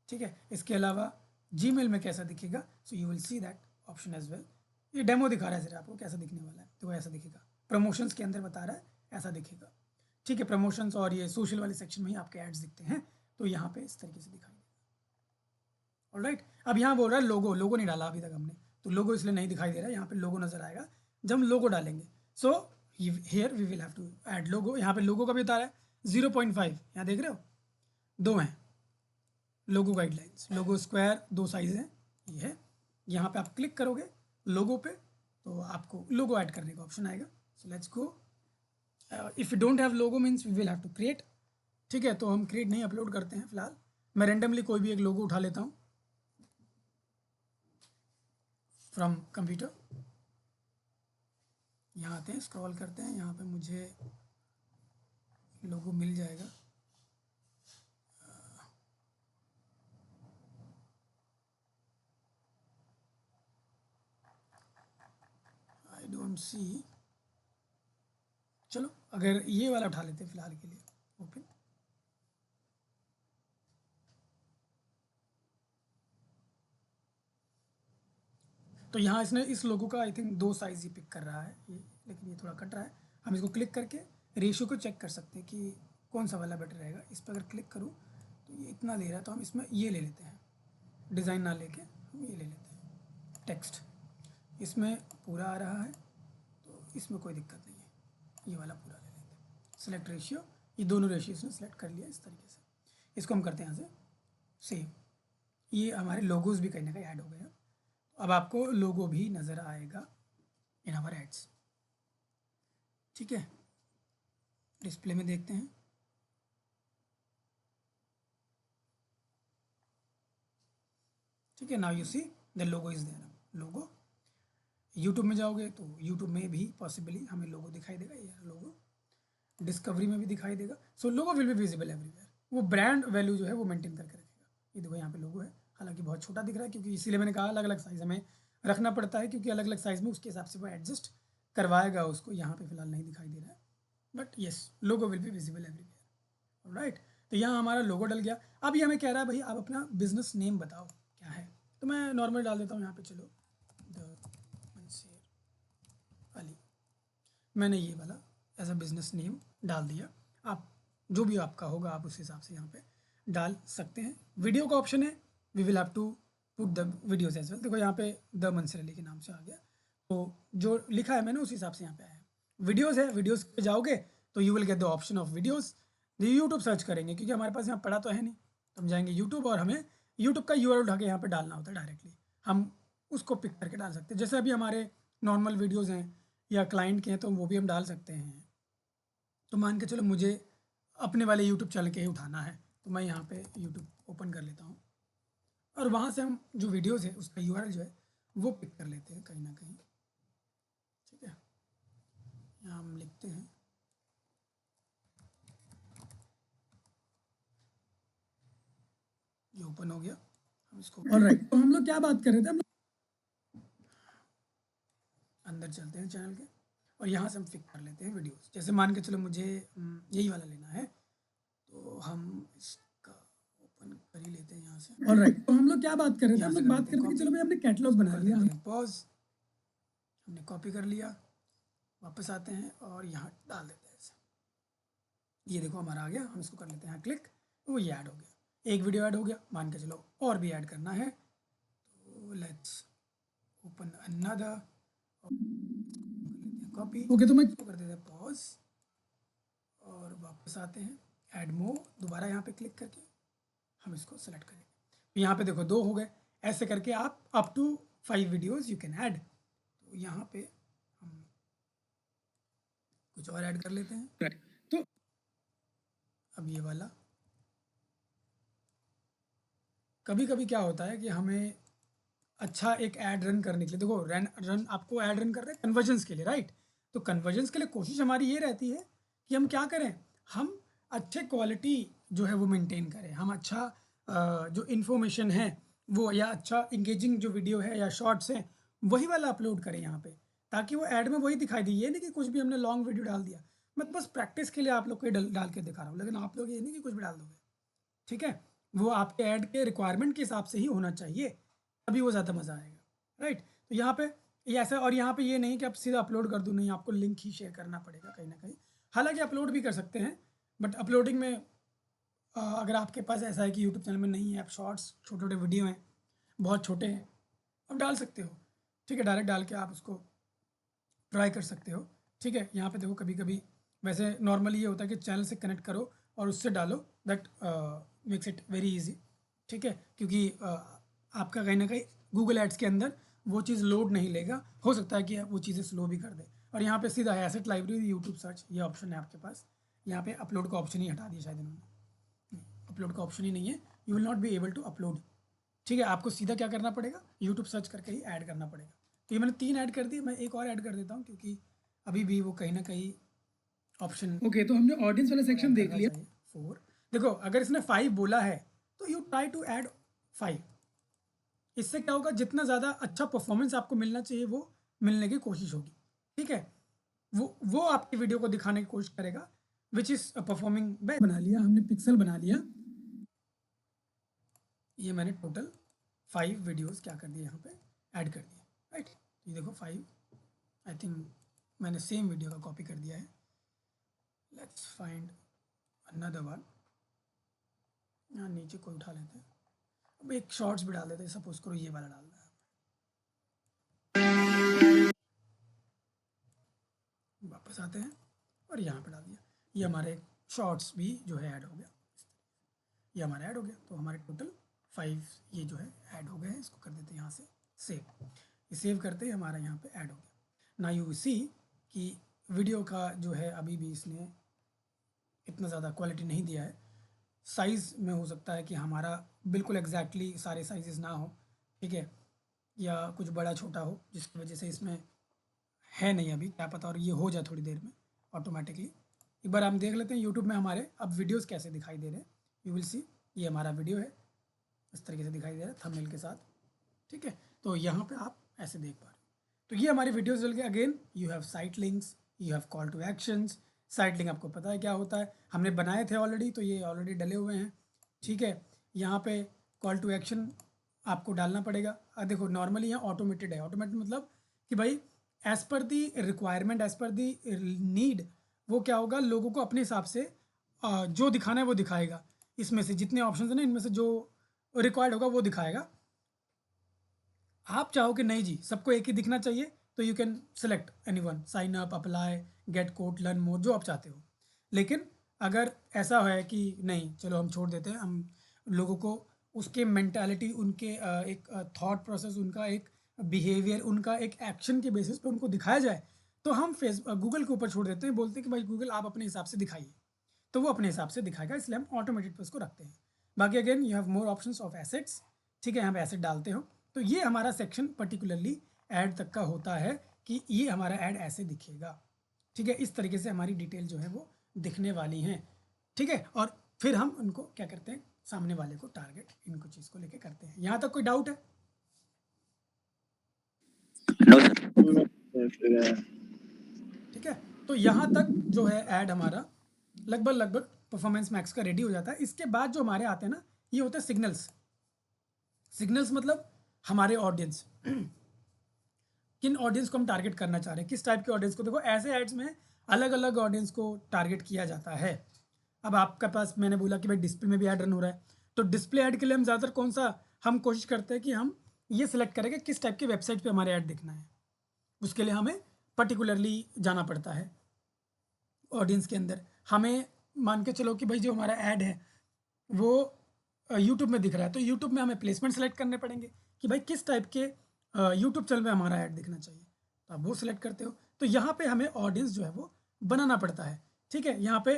ठीक है। इसके अलावा जीमेल में कैसा दिखेगा, so you will see that option as well. ये डेमो दिखा रहा है सिर्फ आपको कैसा दिखने वाला है, तो ऐसा दिखेगा। प्रमोशंस के अंदर बता रहा है ऐसा दिखेगा, ठीक है। प्रमोशंस और ये सोशल वाले सेक्शन में ही आपके एड्स दिखते हैं, तो यहाँ पे इस तरीके से दिखाई देगा। ऑलराइट, अब यहाँ बोल रहा है लोगो नहीं डाला अभी तक हमने, तो लोगो इसलिए नहीं दिखाई दे रहा है। यहाँ पे लोगो नजर आएगा जब हम लोगो डालेंगे। So here we will have to add logo. यहाँ पे लोगो का भी बता रहा है 0.5, यहाँ देख रहे हो 2 हैं लोगो गाइडलाइंस। लोगो स्क्वायर 2 साइज हैं, ये है। यहाँ पे आप क्लिक करोगे लोगो पे, तो आपको लोगो ऐड करने का ऑप्शन आएगा. So let's go. If you don't have logo means we will have to create. ठीक है, तो हम क्रिएट नहीं अपलोड करते हैं फिलहाल. मैं रेंडमली कोई भी एक लोगो उठा लेता हूँ फ्रॉम कंप्यूटर. यहाँ आते हैं, स्क्रॉल करते हैं, यहाँ पे मुझे लोगो मिल जाएगा. I don't see. चलो अगर ये वाला उठा लेते हैं फिलहाल के लिए. ओपन. तो यहाँ इसने इस लोगो का आई थिंक 2 साइज़ ही पिक कर रहा है ये, लेकिन ये थोड़ा कट रहा है. हम इसको क्लिक करके रेशियो को चेक कर सकते हैं कि कौन सा वाला बेटर रहेगा. इस पर अगर क्लिक करूँ तो ये इतना दे रहा है, तो हम इसमें ये ले लेते हैं. डिज़ाइन ना लेके हम ये ले लेते हैं. टेक्स्ट इसमें पूरा आ रहा है, तो इसमें कोई दिक्कत नहीं है. ये वाला पूरा ले लेते हैं. सेलेक्ट रेशियो, ये दोनों रेशियो इसने सेलेक्ट कर लिया इस तरीके से. इसको हम करते हैं यहाँ से सेव. ये हमारे लोगोज भी कहीं ना कहीं ऐड हो गए हैं. अब आपको लोगो भी नज़र आएगा इन आवर एड्स. ठीक है, डिस्प्ले में देखते हैं. ठीक है, now you see the logo is there. Logo YouTube में जाओगे तो यूट्यूब में भी पॉसिबली हमें लोगो दिखाई देगा. यार लोगो डिस्कवरी में भी दिखाई देगा. सो लोगो विल बी विजिबल एवरीवेयर. वो ब्रांड वैल्यू जो है वो मेंटेन करके रखेगा. ये देखो यहाँ पे लोगो है, हालांकि बहुत छोटा दिख रहा है क्योंकि इसीलिए मैंने कहा अलग अलग साइज़ हमें रखना पड़ता है, क्योंकि अलग अलग साइज़ में उसके हिसाब से वो एडजस्ट करवाएगा उसको. यहाँ पे फिलहाल नहीं दिखाई दे रहा है, but yes logo will be visible everywhere. Right, तो यहाँ हमारा लोगो डल गया. अब ये हमें कह रहा है भाई आप अपना बिजनेस नेम बताओ क्या है. तो मैं नॉर्मल डाल देता हूँ यहाँ पे. चलो द मंसूर अली, मैंने ये वाला एज अ बिजनेस नेम डाल दिया. आप जो भी आपका होगा आप उस हिसाब से यहाँ पे डाल सकते हैं. वीडियो का ऑप्शन है, we will have to put the videos as well. देखो यहाँ पे द मंसूर अली के नाम से आ गया, तो जो लिखा है मैंने उस हिसाब से यहाँ पे आया. वीडियोज़ है, वीडियोज़ पे जाओगे तो you will get the option of videos. YouTube search करेंगे क्योंकि हमारे पास यहाँ पड़ा तो है नहीं, तो हम जाएंगे यूट्यूब और हमें यूट्यूब का यूआरएल उठा के यहाँ पे डालना होता है डायरेक्टली. हम उसको पिक करके डाल सकते हैं. जैसे अभी हमारे नॉर्मल वीडियोज़ हैं या क्लाइंट के हैं तो वो भी हम डाल सकते हैं. तो मान के चलो मुझे अपने वाले यूट्यूब चैनल के ही उठाना है, तो मैं यहाँ पे यूट्यूब ओपन कर लेता हूँ और वहाँ से हम जो वीडियोज़ है उसका यूआरएल जो है वो पिक कर लेते हैं कहीं ना कहीं. ठीक है, यहाँ हम लिखते हैं ये ओपन हो गया. हम इसको ऑलराइट. तो हम लोग क्या बात कर रहे थे, हम अंदर चलते हैं चैनल के और यहाँ से हम पिक कर लेते हैं वीडियोस. जैसे मान के चलो मुझे यही वाला लेना है, तो हम इसका ओपन कर ही लेते हैं यहाँ से. ऑलराइट, तो हम लोग क्या बात कर रहे थे, हम लोग बात कर रहे थे कि चलो भाई हमने कैटलॉग बना लिया. पॉज, हमने कॉपी कर लिया, वापस आते हैं और यहाँ डाल देते हैं ऐसे. ये देखो हमारा आ गया. हम इसको कर लेते हैं यहाँ क्लिक, वो ये ऐड हो गया. एक वीडियो ऐड हो गया. मान के चलो और भी ऐड करना है, तो let's open another, copy. Okay, तो मैं कर देते हैं पॉज और वापस आते हैं. ऐड मोर, दोबारा यहाँ पे क्लिक करके हम इसको सेलेक्ट करेंगे. तो यहाँ पे देखो 2 हो गए. ऐसे करके आप up to 5 videos you can add. तो यहाँ पे हम कुछ और ऐड कर लेते हैं. तो अब ये वाला कभी कभी क्या होता है कि हमें अच्छा एक ऐड रन करने के लिए, देखो रन आपको ऐड रन कर रहे हैं कन्वर्जन्स के लिए, राइट. तो कन्वर्जन्स के लिए कोशिश हमारी ये रहती है कि हम क्या करें, हम अच्छे क्वालिटी जो है वो मेंटेन करें. हम अच्छा जो इन्फॉर्मेशन है वो, या अच्छा इंगेजिंग जो वीडियो है या शॉर्ट्स हैं वही वाला अपलोड करें यहाँ पे, ताकि वो ऐड में वही दिखाई दे. ये नहीं कि कुछ भी हमने लॉन्ग वीडियो डाल दिया. मैं बस प्रैक्टिस के लिए आप लोग को डाल के दिखा रहा हूँ, लेकिन आप लोग ये नहीं कि कुछ भी डाल दोगे. ठीक है, वो आपके ऐड के रिक्वायरमेंट के हिसाब से ही होना चाहिए, तभी वो ज़्यादा मज़ा आएगा, राइट. तो यहाँ पे ये ऐसा, और यहाँ पे ये नहीं कि आप सीधा अपलोड कर दो, नहीं, आपको लिंक ही शेयर करना पड़ेगा कहीं ना कहीं. हालांकि अपलोड भी कर सकते हैं, बट अपलोडिंग में अगर आपके पास ऐसा है कि यूट्यूब चैनल में नहीं है, आप शॉर्ट्स छोटे छोटे वीडियो हैं, बहुत छोटे हैं, आप डाल सकते हो. ठीक है, डायरेक्ट डाल के आप उसको ट्राई कर सकते हो. ठीक है, यहाँ पे देखो कभी कभी वैसे नॉर्मली ये होता है कि चैनल से कनेक्ट करो और उससे डालो, that makes it very easy. ठीक है, क्योंकि आपका कहीं ना कहीं गूगल एड्स के अंदर वो चीज़ लोड नहीं लेगा, हो सकता है कि वो चीज़ें स्लो भी कर दे। और यहाँ पे सीधा एसेट लाइब्रेरी यूट्यूब सर्च ये ऑप्शन है आपके पास। यहाँ पे अपलोड का ऑप्शन ही हटा दिया शायद इन्होंने, अपलोड का ऑप्शन ही नहीं है, you will not be able to upload. ठीक है, आपको सीधा क्या करना पड़ेगा, यूट्यूब सर्च करके ही ऐड करना पड़ेगा। तो ये मैंने 3 ऐड कर दिए, मैं एक और ऐड कर देता हूँ क्योंकि अभी भी वो कहीं ना कहीं ऑप्शन। ओके, तो हमने ऑडियंस वाला सेक्शन देख लिया। 4 देखो, अगर इसने 5 बोला है तो यू ट्राई टू ऐड 5। इससे क्या होगा, जितना ज़्यादा अच्छा परफॉर्मेंस आपको मिलना चाहिए वो मिलने की कोशिश होगी। ठीक है, वो आपकी वीडियो को दिखाने की कोशिश करेगा विच इज़ परफॉर्मिंग बेस्ट। बना लिया हमने, पिक्सल बना लिया। ये मैंने टोटल 5 वीडियोस क्या कर दिए यहाँ पे ऐड कर दिए, राइट। ये देखो 5, आई थिंक मैंने सेम वीडियो का कॉपी कर दिया है। Let's find another one. यहाँ नीचे कोई उठा लेते हैं, अब एक शॉर्ट्स भी डाल देते हैं, सपोज करो ये वाला डालना है। वापस आते हैं और यहाँ पे डाल दिया, ये हमारे शॉर्ट्स भी जो है ऐड हो गया, ये हमारा ऐड हो गया। तो हमारे टोटल 5 ये जो है ऐड हो गए हैं। इसको कर देते हैं यहाँ से सेव, ये सेव करते ही हमारा यहाँ पे ऐड हो गया। ना यू सी कि वीडियो का जो है अभी भी इसने इतना ज़्यादा क्वालिटी नहीं दिया है। साइज़ में हो सकता है कि हमारा बिल्कुल एग्जैक्टली सारे साइजेस ना हो, ठीक है, या कुछ बड़ा छोटा हो, जिसकी वजह से इसमें है नहीं अभी, क्या पता और ये हो जाए थोड़ी देर में ऑटोमेटिकली। एक बार हम देख लेते हैं यूट्यूब में हमारे अब वीडियोस कैसे दिखाई दे रहे हैं। यू विल सी, ये हमारा वीडियो है, इस तरीके से दिखाई दे रहा है थंबनेल के साथ। ठीक है, तो यहाँ पे आप ऐसे देख पा रहे हो। तो ये हमारी वीडियोस डल गए। Again you have site links, you have call to actions. Site link आपको पता है क्या होता है, हमने बनाए थे ऑलरेडी, तो ये ऑलरेडी डले हुए हैं। ठीक है, यहाँ पे कॉल टू एक्शन आपको डालना पड़ेगा। देखो नॉर्मली यहाँ ऑटोमेटेड है, ऑटोमेटेड मतलब कि भाई as per the requirement, as per the need, वो क्या होगा, लोगों को अपने हिसाब से जो दिखाना है वो दिखाएगा। इसमें से जितने ऑप्शन है ना, इनमें से जो रिक्वायर्ड होगा वो दिखाएगा। आप चाहो कि नहीं जी सबको एक ही दिखना चाहिए, तो you can select any one, sign up, apply, get code, learn more, जो आप चाहते हो। लेकिन अगर ऐसा है कि नहीं चलो हम छोड़ देते हैं, हम लोगों को उसके मेंटालिटी, उनके एक थॉट प्रोसेस, उनका एक बिहेवियर, उनका एक एक्शन के बेसिस पे उनको दिखाया जाए, तो हम गूगल के ऊपर छोड़ देते हैं, बोलते हैं कि भाई गूगल आप अपने हिसाब से दिखाइए, तो वो अपने हिसाब से दिखाएगा, इसलिए हम ऑटोमेटेड पे उसको रखते हैं। बाकी again you have more options of assets. ठीक है, यहाँ पे एसेट डालते हो, तो ये हमारा सेक्शन पर्टिकुलरली ऐड तक का होता है कि ये हमारा ऐड ऐसे दिखेगा। ठीक है, इस तरीके से हमारी डिटेल जो है वो दिखने वाली हैं। ठीक है, और फिर हम उनको क्या करते हैं, सामने वाले को टारगेट इनको चीज़ को लेके करते हैं। यहाँ तक कोई डाउट है? No sir. ठीक है, तो यहाँ तक जो है ऐड हमारा लगभग परफॉर्मेंस मैक्स का रेडी हो जाता है। इसके बाद जो हमारे आते हैं ना, ये होते हैं सिग्नल्स। सिग्नल्स मतलब हमारे ऑडियंस, किन ऑडियंस को हम टारगेट करना चाह रहे हैं, किस टाइप के ऑडियंस को। देखो ऐसे एड्स में अलग अलग ऑडियंस को टारगेट किया जाता है। अब आपके पास मैंने बोला कि भाई डिस्प्ले में भी ऐड रन हो रहा है, तो डिस्प्ले ऐड के लिए हम ज़्यादातर कौन सा हम कोशिश करते हैं कि हम ये सिलेक्ट करें कि किस टाइप के वेबसाइट पे हमारे ऐड दिखना है। उसके लिए हमें पर्टिकुलरली जाना पड़ता है ऑडियंस के अंदर। हमें मान के चलो कि भाई जो हमारा ऐड है वो यूट्यूब में दिख रहा है, तो यूट्यूब में हमें प्लेसमेंट सेलेक्ट करने पड़ेंगे कि भाई किस टाइप के यूट्यूब चैनल में हमारा ऐड दिखना चाहिए, तो आप वो सिलेक्ट करते हो। तो यहाँ पे हमें ऑडियंस जो है वो बनाना पड़ता है। ठीक है, यहाँ पे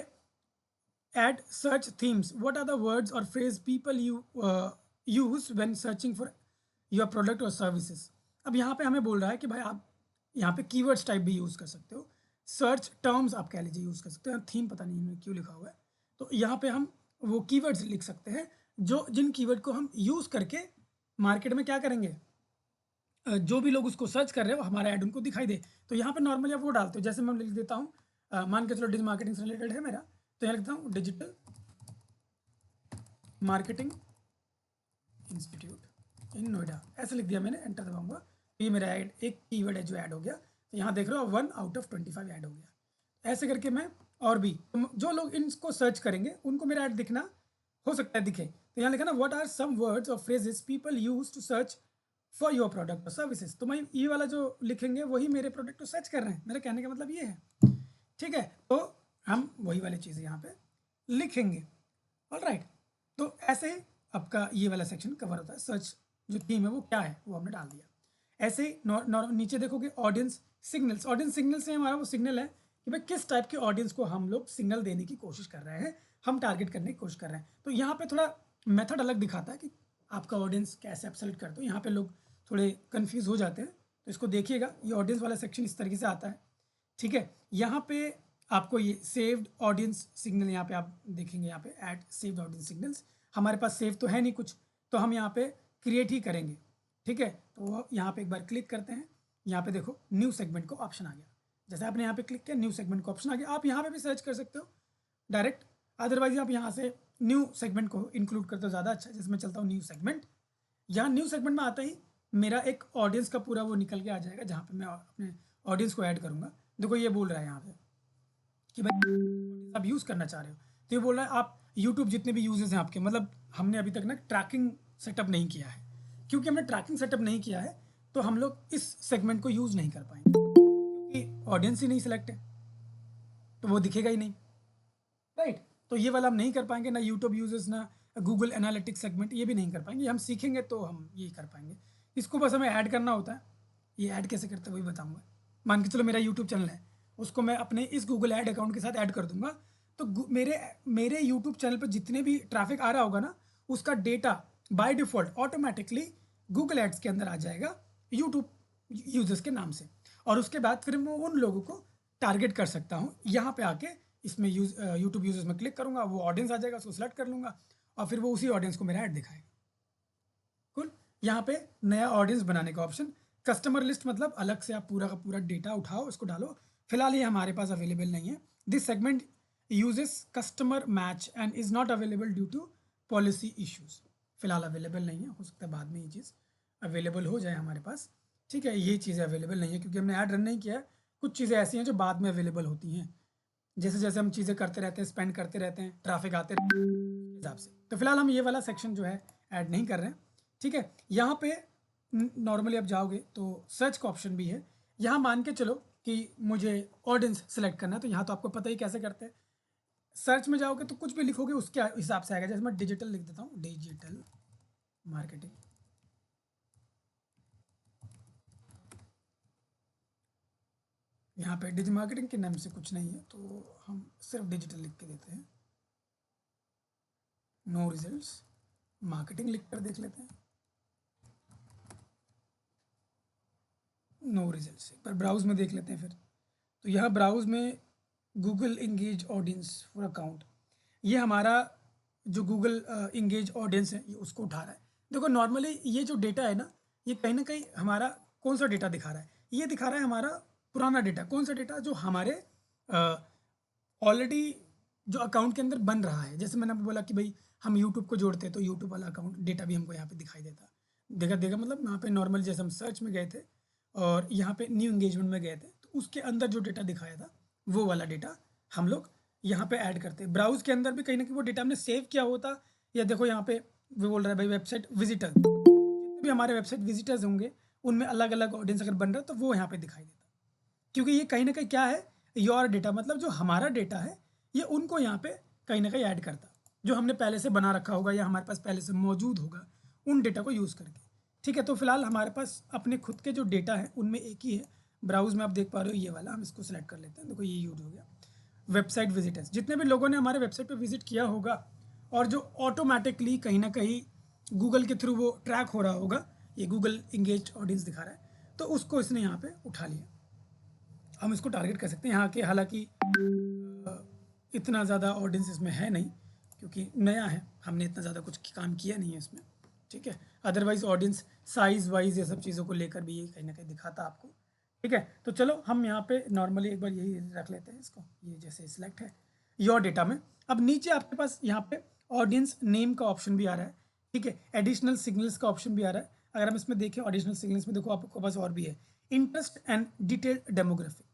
add search themes, what are the words or phrase people use when searching for your product और सर्विसेज। अब यहाँ पे हमें बोल रहा है कि भाई आप यहाँ पे कीवर्ड्स टाइप भी यूज़ कर सकते हो, सर्च टर्म्स आप कह लीजिए यूज़ कर सकते हो। थीम पता नहीं इन्होंने क्यों लिखा हुआ है, तो यहाँ पे हम वो कीवर्ड्स लिख सकते हैं जो जिन कीवर्ड को हम यूज़ करके मार्केट में क्या करेंगे, जो भी लोग उसको सर्च कर रहे हो हमारा ऐड उनको दिखाई दे। तो यहाँ पे नॉर्मली आप वो डालते हो, जैसे मैं लिख देता हूँ, मान के चलो डिजिटल मार्केटिंग से रिलेटेड है मेरा, तो यहाँ लिखता हूँ डिजिटल मार्केटिंग इंस्टीट्यूट इन नोएडा, ऐसे लिख दिया मैंने, एंटर दबाऊंगा, ये मेरा ऐड एक कीवर्ड है जो ऐड हो गया। तो यहाँ देख रहे हो 1 आउट ऑफ 25 ऐड हो गया। ऐसे करके मैं और भी जो लोग इनको सर्च करेंगे उनको मेरा ऐड दिखना हो सकता है दिखे। तो यहाँ लिखा ना, व्हाट आर सम वर्ड्स और phrases people use to search for your product और सर्विसेज। तो मैं ये वाला जो लिखेंगे वही मेरे प्रोडक्ट को सर्च कर रहे हैं, मेरे कहने का मतलब ये है। ठीक है, तो हम वही वाली चीज़ें यहाँ पे लिखेंगे। ऑलराइट, तो ऐसे ही आपका ये वाला सेक्शन कवर होता है। सर्च जो थीम है वो क्या है वो हमने डाल दिया। ऐसे ही नीचे देखोगे ऑडियंस सिग्नल्स। ऑडियंस सिग्नल से हमारा वो सिग्नल है कि भाई किस टाइप के ऑडियंस को हम लोग सिग्नल देने की कोशिश कर रहे हैं, हम टारगेट करने की कोशिश कर रहे हैं। तो यहाँ पे थोड़ा मेथड अलग दिखाता है कि आपका ऑडियंस कैसे आप सेलेक्ट करते हो। यहाँ पे लोग थोड़े कंफ्यूज हो जाते हैं, तो इसको देखिएगा। ये ऑडियंस वाला सेक्शन इस तरीके से आता है, ठीक है। यहाँ पे आपको ये सेव्ड ऑडियंस सिग्नल, यहाँ पे आप देखेंगे, यहाँ पे ऐड सेव्ड ऑडियंस सिग्नल्स। हमारे पास सेव तो है नहीं कुछ, तो हम यहाँ पे क्रिएट ही करेंगे, ठीक है। तो यहाँ पे एक बार क्लिक करते हैं, यहाँ पे देखो न्यू सेगमेंट को ऑप्शन आ गया। जैसे आपने यहाँ पे क्लिक किया, न्यू सेगमेंट को ऑप्शन आ गया। आप यहाँ पे भी सर्च कर सकते हो डायरेक्ट, अदरवाइज आप यहाँ से न्यू सेगमेंट को इंक्लूड करते हो ज़्यादा अच्छा। जैसे मैं चलता हूँ न्यू सेगमेंट, यहाँ न्यू सेगमेंट में आता ही मेरा एक ऑडियंस का पूरा वो निकल के आ जाएगा, जहाँ पे मैं अपने ऑडियंस को ऐड करूँगा। देखो ये बोल रहा है यहाँ पे कि भाई आप यूज़ करना चाह रहे हो, तो ये बोल रहा है आप यूट्यूब जितने भी यूजर्स हैं आपके, मतलब हमने अभी तक ना ट्रैकिंग सेटअप नहीं किया है। क्योंकि हमने ट्रैकिंग सेटअप नहीं किया है तो हम लोग इस सेगमेंट को यूज़ नहीं कर पाएंगे, क्योंकि ऑडियंस ही नहीं सिलेक्ट है, तो वो दिखेगा ही नहीं, राइट। तो ये वाला हम नहीं कर पाएंगे, ना यूट्यूब यूजर्स, ना गूगल एनालिटिक्स सेगमेंट, ये भी नहीं कर पाएंगे। हम सीखेंगे तो हम ये कर पाएंगे। इसको बस हमें ऐड करना होता है। ये ऐड कैसे करते हैं वही बताऊंगा। मान के चलो मेरा यूट्यूब चैनल है, उसको मैं अपने इस गूगल ऐड अकाउंट के साथ ऐड कर दूंगा, तो मेरे यूट्यूब चैनल पर जितने भी ट्रैफिक आ रहा होगा ना, उसका data by default automatically Google ads के अंदर आ जाएगा यूट्यूब यूजर्स के नाम से। और उसके बाद फिर मैं उन लोगों को टारगेट कर सकता हूँ। यहाँ पे आके इसमें यूट्यूब यूजर्स में क्लिक करूँगा, वो ऑडियंस आ जाएगा, उसको सेलेक्ट कर लूँगा और फिर वो उसी ऑडियंस को मेरा ऐड दिखाएगा। कुल, यहाँ पे नया ऑडियंस बनाने का ऑप्शन, कस्टमर लिस्ट मतलब अलग से आप पूरा का पूरा डेटा उठाओ, उसको डालो। फिलहाल ये हमारे पास अवेलेबल नहीं है। This segment uses customer match and is not available due to policy issues. फिलहाल अवेलेबल नहीं है, हो सकता है बाद में ये चीज़ अवेलेबल हो जाए हमारे पास, ठीक है। ये चीज़ें अवेलेबल नहीं है क्योंकि हमने ऐड रन नहीं किया है। कुछ चीज़ें ऐसी हैं जो बाद में अवेलेबल होती हैं, जैसे जैसे हम चीज़ें करते रहते हैं, स्पेंड करते रहते हैं, ट्रैफिक आते रहते हैं, उस हिसाब से। तो फिलहाल हम ये वाला सेक्शन जो है ऐड नहीं कर रहे हैं, ठीक है। यहाँ पे नॉर्मली आप जाओगे तो सर्च का ऑप्शन भी है। यहाँ मान के चलो कि मुझे ऑडियंस सेलेक्ट करना है, तो यहाँ तो आपको पता ही कैसे करते हैं। सर्च में जाओगे तो कुछ भी लिखोगे उसके हिसाब से आएगा। जैसे मैं डिजिटल लिख देता हूँ, डिजिटल मार्केटिंग, यहाँ पे डिजिटल मार्केटिंग के नाम से कुछ नहीं है, तो हम सिर्फ डिजिटल लिख के देते हैं। नो रिजल्ट्स, मार्केटिंग लिख कर देख लेते हैं। नो रिजल्ट्स, एक बार ब्राउज में देख लेते हैं फिर। तो यहाँ ब्राउज में Google engage audience for account, ये हमारा जो गूगल इंगेज ऑडियंस है ये उसको उठा रहा है। देखो नॉर्मली ये जो डेटा है ना, ये कहीं ना कहीं हमारा कौन सा डेटा दिखा रहा है, ये दिखा रहा है हमारा पुराना डेटा। कौन सा डेटा? जो हमारे ऑलरेडी जो अकाउंट के अंदर बन रहा है। जैसे मैंने बोला कि भाई हम यूट्यूब को जोड़ते हैं तो यूट्यूब वाला अकाउंट डेटा भी हमको यहाँ पे दिखाई देता, देखा मतलब यहाँ पे नॉर्मल जैसे हम सर्च में गए थे और यहाँ पे न्यू एंगेजमेंट में गए थे, तो उसके अंदर जो डेटा दिखाया था वो वाला डेटा हम लोग यहाँ पे ऐड करते हैं। ब्राउज के अंदर भी कहीं ना कहीं वो डेटा हमने सेव किया होता, या देखो यहाँ पे वो बोल रहा है भाई वेबसाइट विजिटर, जितने भी हमारे वेबसाइट विजिटर्स होंगे उनमें अलग अलग ऑडियंस अगर बन रहा है तो वो यहाँ पे दिखाई देता। क्योंकि ये कहीं ना कहीं क्या है, योर डेटा, मतलब जो हमारा डेटा है ये उनको यहाँ पे कहीं ना कहीं ऐड करता, जो हमने पहले से बना रखा होगा या हमारे पास पहले से मौजूद होगा उन डेटा को यूज़ करके, ठीक है। तो फिलहाल हमारे पास अपने खुद के जो डेटा है उनमें एक ही है। ब्राउज में आप देख पा रहे हो ये वाला, हम इसको सेलेक्ट कर लेते हैं। देखो ये यूज हो गया। वेबसाइट विजिटर्स, जितने भी लोगों ने हमारे वेबसाइट पे विजिट किया होगा और जो ऑटोमेटिकली कहीं ना कहीं गूगल के थ्रू वो ट्रैक हो रहा होगा, ये गूगल इंगेज ऑडियंस दिखा रहा है, तो उसको इसने यहाँ पे उठा लिया। हम इसको टारगेट कर सकते हैं। यहाँ के हालांकि इतना ज़्यादा ऑडियंस इसमें है नहीं क्योंकि नया है, हमने इतना ज़्यादा कुछ काम किया नहीं है इसमें, ठीक है। अदरवाइज ऑडियंस साइज़ वाइज ये सब चीज़ों को लेकर भी ये कहीं ना कहीं दिखाता आपको, ठीक है। तो चलो हम यहाँ पे नॉर्मली एक बार यही रख लेते हैं इसको, ये जैसे सिलेक्ट है योर डेटा में। अब नीचे आपके पास यहाँ पे ऑडियंस नेम का ऑप्शन भी आ रहा है, ठीक है। एडिशनल सिग्नल्स का ऑप्शन भी आ रहा है। अगर हम इसमें देखें एडिशनल सिग्नल्स में, देखो आपके पास और भी है, इंटरेस्ट एंड डिटेल्ड डेमोग्राफिक,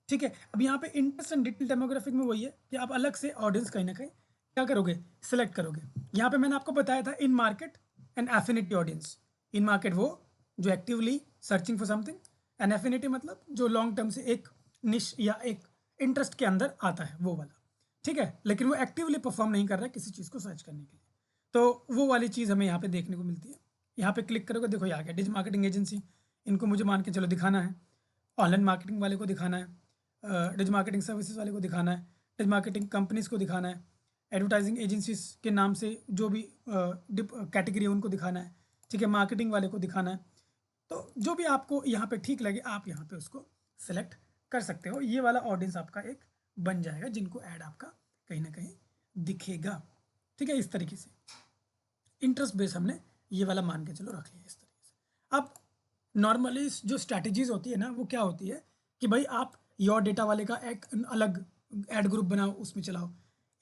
ठीक है। अब यहाँ पे इंटरेस्ट एंड डिटेल डेमोग्राफिक में वही है कि आप अलग से ऑडियंस कहीं ना कहीं क्या करोगे, सिलेक्ट करोगे। यहाँ पे मैंने आपको बताया था इन market and affinity audience. In market वो जो actively searching for something, and affinity मतलब जो लॉन्ग टर्म से एक निश या एक इंटरेस्ट के अंदर आता है वो वाला, ठीक है। लेकिन वो एक्टिवली परफॉर्म नहीं कर रहा है किसी चीज़ को सर्च करने के लिए, तो वो वाली चीज़ हमें यहाँ पे देखने को मिलती है। यहाँ पे क्लिक करोगे, देखो ये आ गया डिजिटल मार्केटिंग एजेंसी। इनको मुझे मान के चलो दिखाना है, ऑनलाइन मार्केटिंग वाले को दिखाना है, डिजिटल मार्केटिंग सर्विसेज वाले को दिखाना है, डिजिटल मार्केटिंग कंपनीज को दिखाना है, एडवर्टाइजिंग एजेंसीज के नाम से जो भी कैटेगरी है उनको दिखाना है, ठीक है, मार्केटिंग वाले को दिखाना है। तो जो भी आपको यहाँ पे ठीक लगे आप यहाँ पे उसको सेलेक्ट कर सकते हो। ये वाला ऑडियंस आपका एक बन जाएगा जिनको ऐड आपका कहीं ना कहीं दिखेगा, ठीक है। इस तरीके से इंटरेस्ट बेस हमने ये वाला मान के चलो रख लिया इस तरीके से। अब नॉर्मली जो स्ट्रैटेजीज होती है ना वो क्या होती है कि भाई आप योर डेटा वाले का एक अलग ऐड ग्रुप बनाओ, उसमें चलाओ,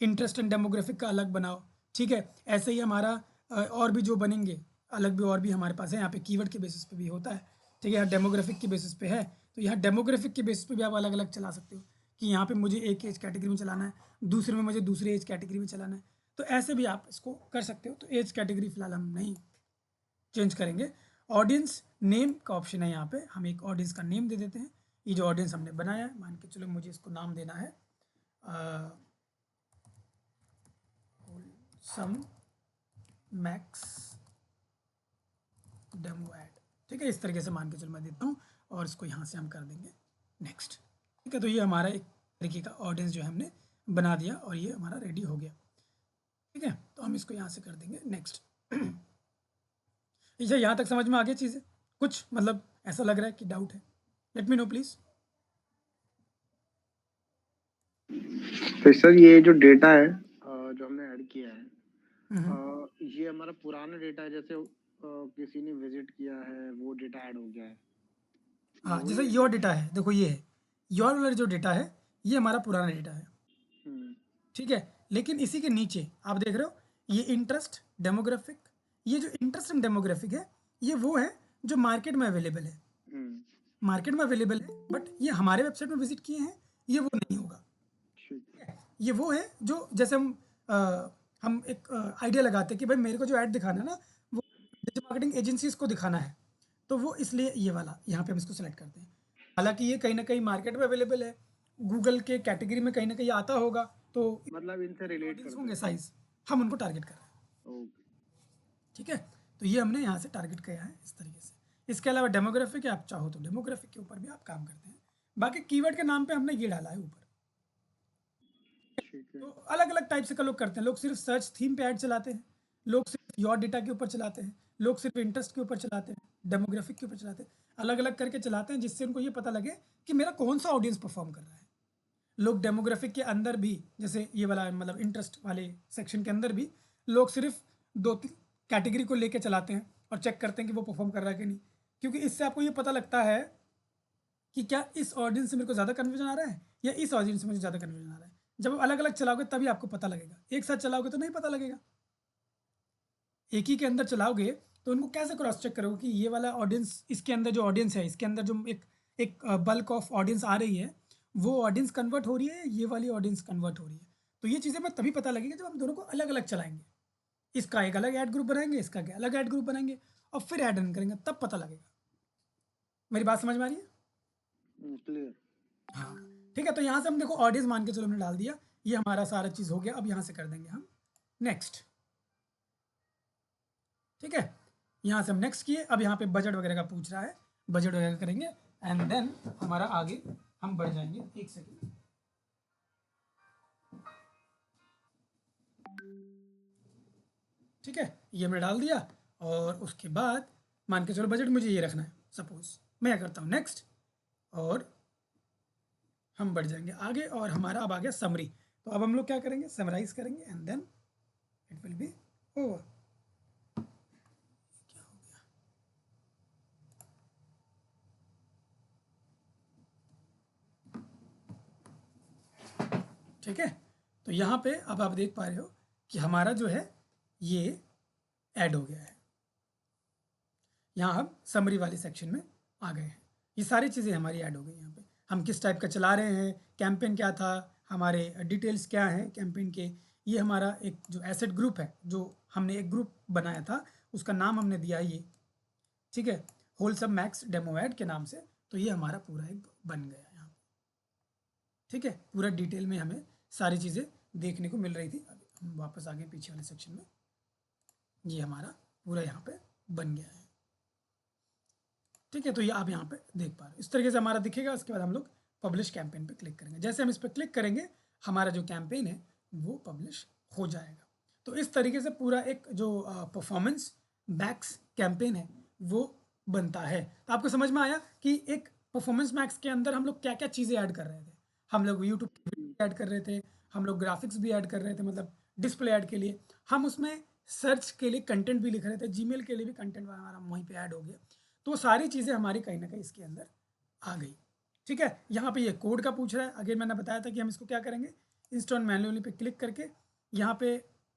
इंटरेस्ट एंड डेमोग्राफिक का अलग बनाओ, ठीक है। ऐसे ही हमारा और भी जो बनेंगे अलग भी और भी हमारे पास है, यहाँ पे कीवर्ड के बेसिस पे भी होता है, ठीक है। यहाँ डेमोग्राफिक के बेसिस पे है, तो यहाँ डेमोग्राफिक के बेसिस पे भी आप अलग अलग चला सकते हो कि यहाँ पे मुझे एक एज कैटेगरी में चलाना है, दूसरे में मुझे दूसरे एज कैटेगरी में चलाना है, तो ऐसे भी आप इसको कर सकते हो। तो एज कैटेगरी फिलहाल हम नहीं चेंज करेंगे। ऑडियंस नेम का ऑप्शन है, यहाँ पे हम एक ऑडियंस का नेम दे देते हैं। ये जो ऑडियंस हमने बनाया है, मान के चलो मुझे इसको नाम देना है सम मैक्स डेमो ऐड, ठीक है। इस तरीके से मान के चलो मैं देता हूँ और इसको यहाँ से हम कर देंगे नेक्स्ट, ठीक है। तो ये हमारा एक तरीके का ऑडियंस जो है हमने बना दिया और ये हमारा रेडी हो गया, ठीक है। तो हम इसको यहाँ से कर देंगे नेक्स्ट। अच्छा, यहाँ तक समझ में आ गई चीज़ें? कुछ मतलब ऐसा लग रहा है कि डाउट है? Let me know please. तो सर ये जो डेटा है जो हमने ऐड किया है ये हमारा पुराना डेटा है, जैसे किसी ने विजिट किया है वो डेटा ऐड हो गया है। हाँ, वही जैसे है योर क्या? डेटा है, देखो ये है योर वाला जो डेटा है, ये हमारा पुराना डेटा है, हम्म, ठीक है। लेकिन इसी के नीचे आप देख रहे हो ये इंटरेस्ट डेमोग्राफिक, ये जो इंटरेस्ट एंड डेमोग्राफिक है ये वो है जो मार्केट में अवेलेबल है, हम्म, मार्केट में अवेलेबल है, बट ये हमारे वेबसाइट में विजिट किए हैं ये वो नहीं होगा। ठीक। ये वो है जो जैसे हम एक आइडिया लगाते हैं कि भाई मेरे को जो ऐड दिखाना है ना वो डिजिटल मार्केटिंग एजेंसीज को दिखाना है, तो वो इसलिए ये वाला यहाँ पे हम इसको सेलेक्ट करते हैं। हालांकि ये कहीं ना कहीं मार्केट में अवेलेबल है, गूगल के कैटेगरी में कहीं ना कहीं आता होगा, तो मतलब इनसे रिलेट ऑडियंस करते होंगे हैं। साइज, हम उनको टारगेट कर रहे हैं, ओके। ठीक है। तो ये हमने यहाँ से टारगेट किया है इस तरीके से। इसके अलावा डेमोग्राफिक है, आप चाहो तो डेमोग्राफिक के ऊपर भी आप काम करते हैं। बाकी कीवर्ड के नाम पे हमने ये डाला है ऊपर। ठीक है। तो अलग अलग टाइप से का लोग करते हैं, लोग सिर्फ सर्च थीम पे ऐड चलाते हैं, लोग सिर्फ योर डेटा के ऊपर चलाते हैं, लोग सिर्फ इंटरेस्ट के ऊपर चलाते हैं, डेमोग्राफिक के ऊपर चलाते हैं, अलग अलग करके चलाते हैं जिससे उनको ये पता लगे कि मेरा कौन सा ऑडियंस परफॉर्म कर रहा है। लोग डेमोग्राफिक के अंदर भी, जैसे ये वाला मतलब इंटरेस्ट वाले सेक्शन के अंदर भी लोग सिर्फ 2-3 कैटेगरी को लेके चलाते हैं और चेक करते हैं कि वो परफॉर्म कर रहा है कि नहीं, क्योंकि इससे आपको ये पता लगता है कि क्या इस ऑडियंस से मेरे को ज़्यादा कन्वर्जन आ रहा है या इस ऑडियंस से मुझे ज़्यादा कन्वर्जन आ रहा है। जब अलग अलग चलाओगे तभी आपको पता लगेगा, एक साथ चलाओगे तो नहीं पता लगेगा। एक ही के अंदर चलाओगे तो उनको कैसे क्रॉस चेक करोगे कि ये वाला ऑडियंस, इसके अंदर जो ऑडियंस है, इसके अंदर जो एक एक बल्क ऑफ ऑडियंस आ रही है वो ऑडियंस कन्वर्ट हो रही है, ये वाली ऑडियंस कन्वर्ट हो रही है। तो ये चीज़ें मैं तभी पता लगेगी जब हम दोनों को अलग अलग चलाएंगे, इसका एक अलग ऐड ग्रुप बनाएंगे, इसका एक अलग ऐड ग्रुप बनाएंगे और फिर ऐड रन करेंगे, तब पता लगेगा। मेरी बात समझ में आ रही है? क्लियर। हाँ, ठीक है। तो यहाँ से हम देखो ऑडियंस मान के चलो हमने डाल दिया, ये हमारा सारा चीज़ हो गया। अब यहाँ से कर देंगे हम नेक्स्ट, ठीक है। यहाँ से हम नेक्स्ट किए, अब यहाँ पे बजट वगैरह का पूछ रहा है, बजट वगैरह करेंगे एंड देन हमारा आगे हम बढ़ जाएंगे। एक सेकेंड, ठीक है, ये हमने डाल दिया और उसके बाद मान के चलो बजट मुझे ये रखना है, सपोज मैं क्या करता हूँ नेक्स्ट, और हम बढ़ जाएंगे आगे और हमारा अब आ गया समरी। तो अब हम लोग क्या करेंगे, समराइज करेंगे and then it will be over. ठीक है, तो यहाँ पे अब आप देख पा रहे हो कि हमारा जो है ये ऐड हो गया है। यहाँ हम समरी वाले सेक्शन में आ गए हैं, ये सारी चीज़ें हमारी ऐड हो गई। यहाँ पे हम किस टाइप का चला रहे हैं, कैंपेन क्या था, हमारे डिटेल्स क्या हैं कैंपेन के, ये हमारा एक जो एसेट ग्रुप है, जो हमने एक ग्रुप बनाया था उसका नाम हमने दिया ये, ठीक है, होलसम मैक्स डेमो ऐड के नाम से। तो ये हमारा पूरा एक बन गया यहाँ पे, ठीक है। पूरा डिटेल में हमें सारी चीज़ें देखने को मिल रही थी। अभी हम वापस आ गए पीछे वाले सेक्शन में, ये हमारा पूरा यहाँ पे बन गया है, ठीक है, तो ये आप यहाँ पे देख पा रहे हो इस तरीके से हमारा दिखेगा। उसके बाद हम लोग पब्लिश कैंपेन पे क्लिक करेंगे। जैसे हम इस पर क्लिक करेंगे हमारा जो कैंपेन है वो पब्लिश हो जाएगा। तो इस तरीके से पूरा एक जो परफॉर्मेंस मैक्स कैंपेन है वो बनता है। तो आपको समझ में आया कि एक परफॉर्मेंस मैक्स के अंदर हम लोग क्या क्या चीज़ें ऐड कर रहे थे। हम लोग यूट्यूब ऐड कर रहे थे, हम लोग ग्राफिक्स भी ऐड कर रहे थे, मतलब डिस्प्ले ऐड के लिए हम उसमें सर्च के लिए कंटेंट भी लिख रहे थे, जीमेल के लिए भी कंटेंट हमारा वहीं पे ऐड हो गया। तो सारी चीज़ें हमारी कहीं ना कहीं इसके अंदर आ गई। ठीक है, यहाँ पे ये कोड का पूछ रहा है। अगेन मैंने बताया था कि हम इसको क्या करेंगे, इंस्टॉल मैन्युअली पे क्लिक करके यहाँ पे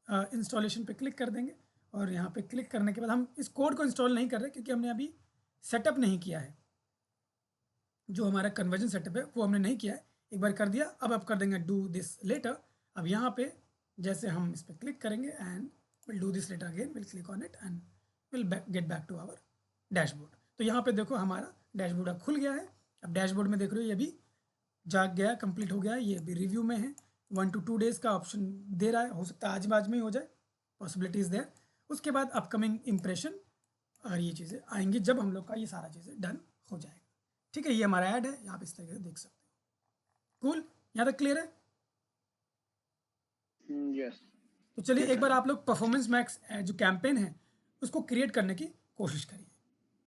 इंस्टॉलेशन पे क्लिक कर देंगे। और यहाँ पे क्लिक करने के बाद हम इस कोड को इंस्टॉल नहीं कर रहे क्योंकि हमने अभी सेटअप नहीं किया है। जो हमारा कन्वर्जन सेटअप है वो हमने नहीं किया है, एक बार कर दिया। अब कर देंगे डू दिस लेटर। अब यहाँ पे जैसे हम इस पर क्लिक करेंगे and will do this later again, will click on it and will get back to our dashboard. तो यहाँ पे देखो हमारा डैशबोर्ड अब खुल गया है। अब डैशबोर्ड में देख रहे हो ये भी जाग गया, कंप्लीट हो गया है, ये भी रिव्यू में है। 1 to 2 डेज़ का ऑप्शन दे रहा है, हो सकता है आज बाज में ही हो जाए, पॉसिबिलिटीज़ देयर। उसके बाद अपकमिंग इंप्रेशन और ये चीज़ें आएंगी जब हम लोग का ये सारा चीज़ें डन हो जाएगा। ठीक है, ये हमारा ऐड है, आप इस तरीके से देख सकते हो। कूल, यहाँ तक क्लियर है? यस। तो चलिए एक बार आप लोग परफॉर्मेंस मैक्स जो कैंपेन है उसको क्रिएट करने की कोशिश करिए।